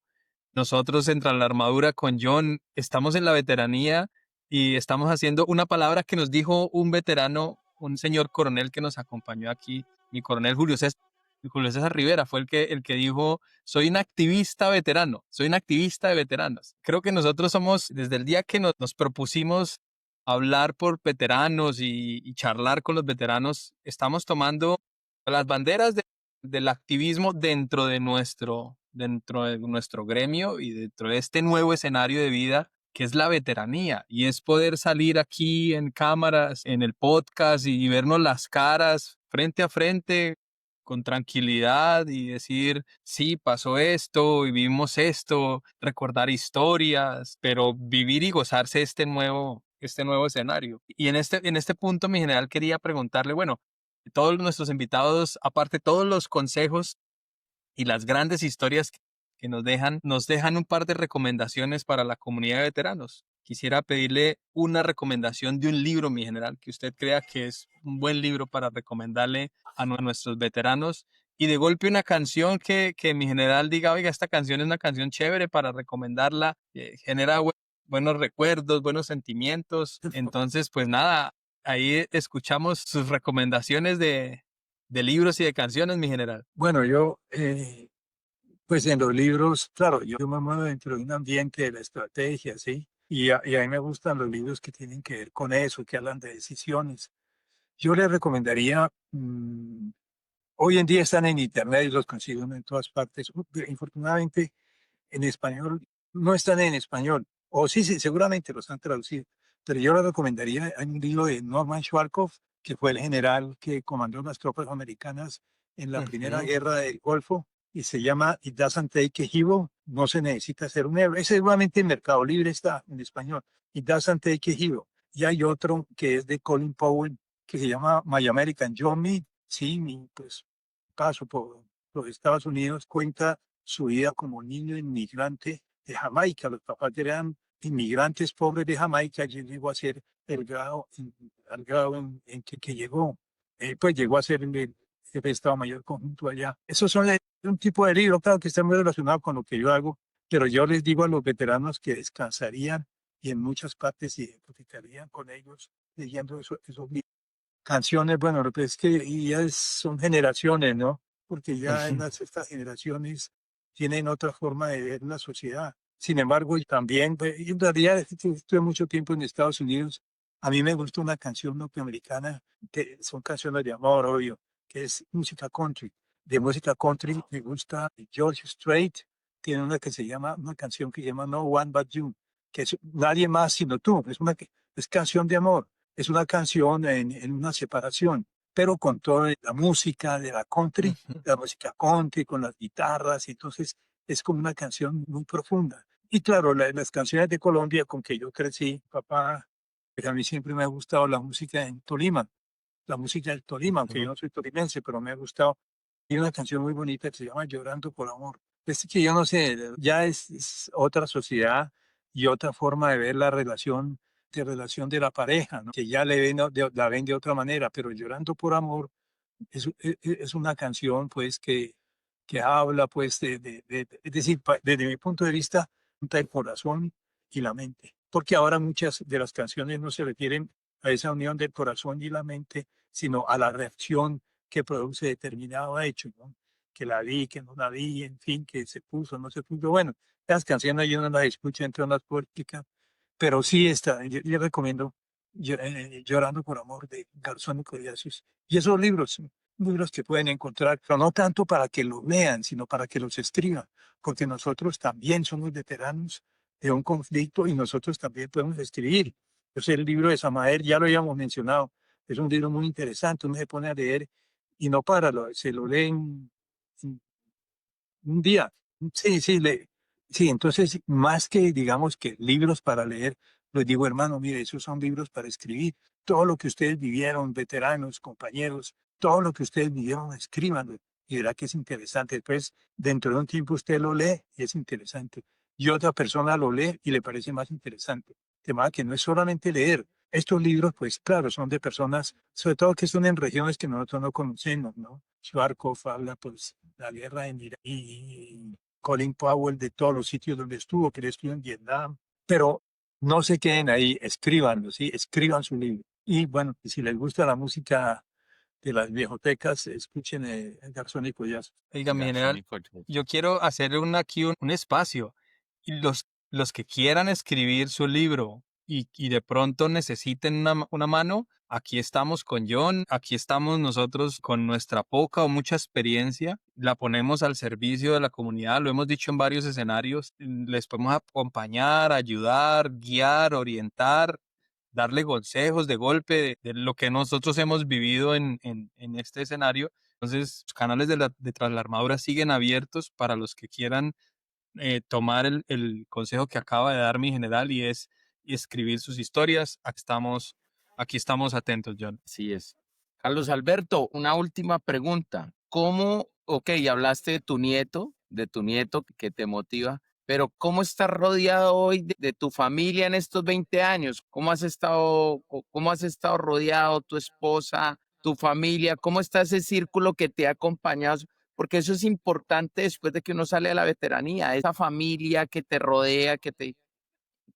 Nosotros en Tras la Armadura con John estamos en la veteranía y estamos haciendo una palabra que nos dijo un veterano, un señor coronel que nos acompañó aquí, mi coronel Julio César Rivera, fue el que dijo, soy un activista veterano, soy un activista de veteranos. Creo que nosotros somos, desde el día que nos propusimos hablar por veteranos y charlar con los veteranos, estamos tomando las banderas del activismo dentro de nuestro gremio y dentro de este nuevo escenario de vida que es la veteranía y es poder salir aquí en cámaras, en el podcast y vernos las caras frente a frente con tranquilidad y decir, sí, pasó esto, vivimos esto, recordar historias, pero vivir y gozarse este nuevo escenario. Y en este punto, mi general, quería preguntarle, bueno, todos nuestros invitados, aparte todos los consejos y las grandes historias que nos dejan un par de recomendaciones para la comunidad de veteranos. Quisiera pedirle una recomendación de un libro, mi general, que usted crea que es un buen libro para recomendarle a nuestros veteranos. Y de golpe una canción que mi general diga, oiga, esta canción es una canción chévere para recomendarla, genera buenos recuerdos, buenos sentimientos. Entonces, pues nada, ahí escuchamos sus recomendaciones de libros y de canciones, mi general. Bueno, pues en los libros, claro, yo me muevo dentro de un ambiente de la estrategia, ¿sí? Y a mí me gustan los libros que tienen que ver con eso, que hablan de decisiones. Yo les recomendaría, hoy en día están en internet y los consiguen en todas partes. Infortunadamente, en español no están en español. O sí, sí, seguramente los han traducido. Pero yo les recomendaría, hay un libro de Norman Schwarzkopf, que fue el general que comandó las tropas americanas en la Primera Ujú. Guerra del Golfo, y se llama It Doesn't Take a Hero, no se necesita ser un héroe. Ese seguramente en Mercado Libre está en español, It Doesn't Take a Hero. Y hay otro que es de Colin Powell, que se llama My American Journey, sí, mi pues, paso por los Estados Unidos, cuenta su vida como niño inmigrante de Jamaica. Los papás eran inmigrantes pobres de Jamaica y él llegó a ser al grado en que llegó. Pues llegó a ser el jefe de Estado Mayor conjunto allá. Esos son un tipo de libro, claro que está muy relacionado con lo que yo hago, pero yo les digo a los veteranos que descansarían y en muchas partes se identificarían con ellos leyendo esos libros. Canciones, bueno, lo que es que son generaciones, ¿no? Porque ya estas generaciones tienen otra forma de ver la sociedad. Sin embargo, y también, pues, y en realidad estuve mucho tiempo en Estados Unidos. A mí me gusta una canción norteamericana, que son canciones de amor, obvio, que es música country. De música country me gusta George Strait, tiene una canción que se llama No One But You, que es nadie más sino tú. Es canción de amor. Es una canción en una separación, pero con toda la música de Ujú. la música country, con las guitarras, y entonces es como una canción muy profunda. Y claro, las canciones de Colombia con que yo crecí, papá, pues a mí siempre me ha gustado la música en Tolima, la música del Tolima, aunque yo Ujú. no soy tolimense, pero me ha gustado. Y una canción muy bonita que se llama Llorando por Amor. Es que yo no sé, ya es otra sociedad y otra forma de ver la relación de relación de la pareja, ¿no? Que ya le ven, la ven de otra manera, pero Llorando por Amor es una canción pues que habla pues es decir, desde mi punto de vista, el corazón y la mente, porque ahora muchas de las canciones no se refieren a esa unión del corazón y la mente, sino a la reacción que produce determinado hecho, ¿no? Que la vi, que no la vi, en fin, que se puso, no se puso. Bueno, las canciones yo no las escucho entre unas políticas, pero sí está, yo recomiendo Llorando por Amor de Garzón y Collazos. Y esos libros que pueden encontrar, pero no tanto para que los lean, sino para que los escriban, porque nosotros también somos veteranos de un conflicto y nosotros también podemos escribir. Entonces el libro de Samael, ya lo habíamos mencionado, es un libro muy interesante, uno se pone a leer y no para, se lo leen un día. Sí, sí, sí, entonces, más que, digamos, que libros para leer, les digo, hermano, mire, esos son libros para escribir. Todo lo que ustedes vivieron, veteranos, compañeros, todo lo que ustedes vivieron, escríbanlo. Y verá que es interesante. Después, dentro de un tiempo, usted lo lee y es interesante. Y otra persona lo lee y le parece más interesante. De manera que no es solamente leer. Estos libros, pues claro, son de personas, sobre todo que son en regiones que nosotros no conocemos, ¿no? Schwarzkopf habla, pues, la guerra en Irak y Colin Powell de todos los sitios donde estuvo, que él estuvo en Vietnam. Pero no se queden ahí, escríbanlo, ¿sí? Escriban su libro. Y bueno, si les gusta la música de las viejotecas, escuchen Garzón y Collazo. Oiga, mi Garzón general, y Collazos. yo quiero hacer aquí un espacio. Y los que quieran escribir su libro y de pronto necesiten una mano, aquí estamos con John, aquí estamos nosotros con nuestra poca o mucha experiencia, la ponemos al servicio de la comunidad, lo hemos dicho en varios escenarios, les podemos acompañar, ayudar, guiar, orientar, darle consejos de golpe de lo que nosotros hemos vivido en este escenario. Entonces, los canales de Tras la Armadura siguen abiertos para los que quieran tomar el consejo que acaba de dar mi general y es escribir sus historias. Aquí estamos atentos, John. Así es. Carlos Alberto, una última pregunta. Ok, hablaste de tu nieto que te motiva, pero ¿cómo estás rodeado hoy de tu familia en estos 20 años? Cómo has estado rodeado, tu esposa, tu familia? ¿Cómo está ese círculo que te ha acompañado? Porque eso es importante después de que uno sale de la veteranía, esa familia que te rodea,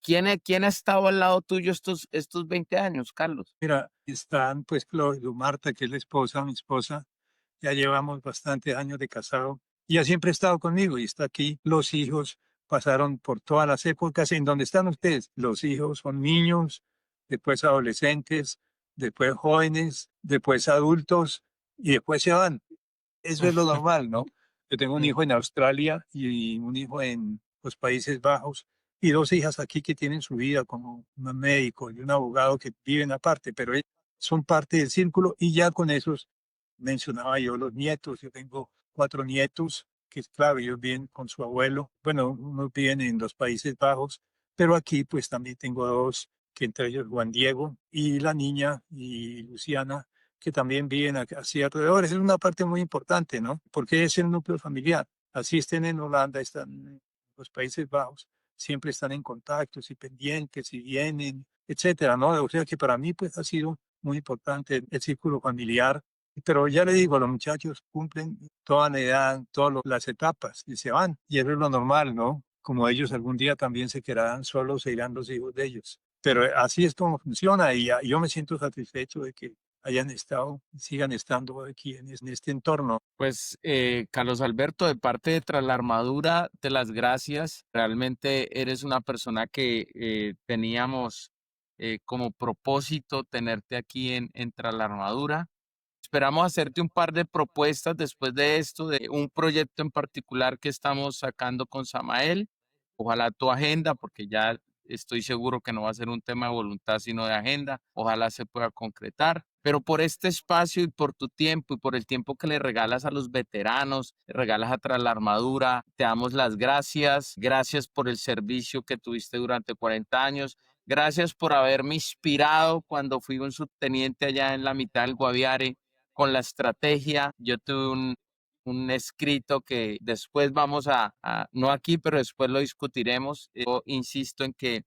¿Quién ha estado al lado tuyo estos 20 años, Carlos? Mira, están pues Marta, que es la esposa, mi esposa, ya llevamos bastantes años de casado. Y ella siempre ha estado conmigo y está aquí. Los hijos pasaron por todas las épocas. ¿En donde están ustedes? Los hijos son niños, después adolescentes, después jóvenes, después adultos y después se van. Eso es lo normal, ¿no? Yo tengo un Sí. hijo en Australia y un hijo en los Países Bajos y dos hijas aquí que tienen su vida como un médico y un abogado que viven aparte, pero son parte del círculo y ya con esos mencionaba yo los nietos. Yo tengo cuatro nietos que, claro, ellos viven con su abuelo. Bueno, unos viven en los Países Bajos, pero aquí pues también tengo dos, que entre ellos Juan Diego y la niña y Luciana, que también viven así alrededor. Esa es una parte muy importante, ¿no? Porque es el núcleo familiar. Así estén en Holanda, están en los Países Bajos, siempre están en contacto, y pendientes, si vienen, etcétera, ¿no? O sea que para mí, pues, ha sido muy importante el círculo familiar. Pero ya le digo, los muchachos cumplen toda la edad, todas las etapas y se van. Y eso es lo normal, ¿no? Como ellos algún día también se quedarán solos, se irán los hijos de ellos. Pero así es como funciona y yo me siento satisfecho de que hayan estado, sigan estando aquí en este entorno. Pues, Carlos Alberto, de parte de Tras la Armadura, te las gracias. Realmente eres una persona que teníamos como propósito tenerte aquí en Tras la Armadura. Esperamos hacerte un par de propuestas después de esto, de un proyecto en particular que estamos sacando con Samael. Ojalá tu agenda, porque ya estoy seguro que no va a ser un tema de voluntad, sino de agenda. Ojalá se pueda concretar. Pero por este espacio y por tu tiempo y por el tiempo que le regalas a los veteranos, le regalas a Tras la Armadura, te damos las gracias. Gracias por el servicio que tuviste durante 40 años. Gracias por haberme inspirado cuando fui un subteniente allá en la mitad del Guaviare con la estrategia. Yo tuve un escrito que después vamos no aquí, pero después lo discutiremos. Yo insisto en que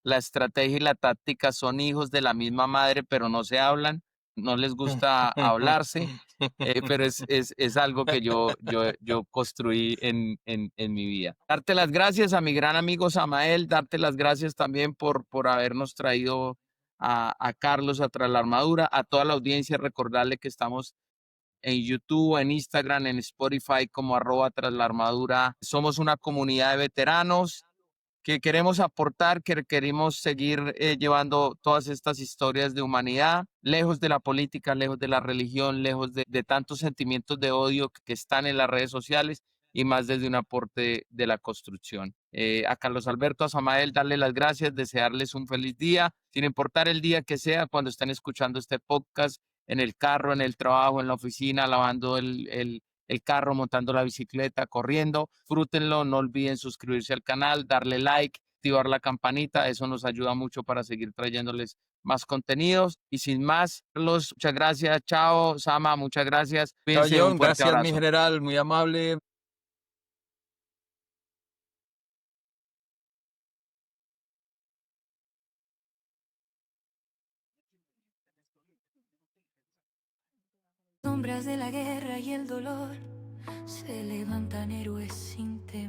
la estrategia y la táctica son hijos de la misma madre, pero no se hablan, no les gusta hablarse, pero es algo que yo construí en mi vida. Darte las gracias a mi gran amigo Samael, darte las gracias también por habernos traído a Carlos a Tras la Armadura, a toda la audiencia, recordarle que estamos en YouTube, en Instagram, en Spotify como @Tras la Armadura. Somos una comunidad de veteranos que queremos aportar, que queremos seguir llevando todas estas historias de humanidad, lejos de la política, lejos de la religión, lejos de tantos sentimientos de odio que están en las redes sociales y más desde un aporte de la construcción. A Carlos Alberto, a Samael, darle las gracias, desearles un feliz día, sin importar el día que sea, cuando estén escuchando este podcast, en el carro, en el trabajo, en la oficina, lavando el carro, montando la bicicleta, corriendo. Disfrútenlo, no olviden suscribirse al canal, darle like, activar la campanita, eso nos ayuda mucho para seguir trayéndoles más contenidos. Y sin más, Carlos, muchas gracias. Chao, Sama, muchas gracias. Chao, Cuídense, un John, fuerte gracias, mi abrazo. general, muy amable. Sombras de la guerra y el dolor se levantan héroes sin temor.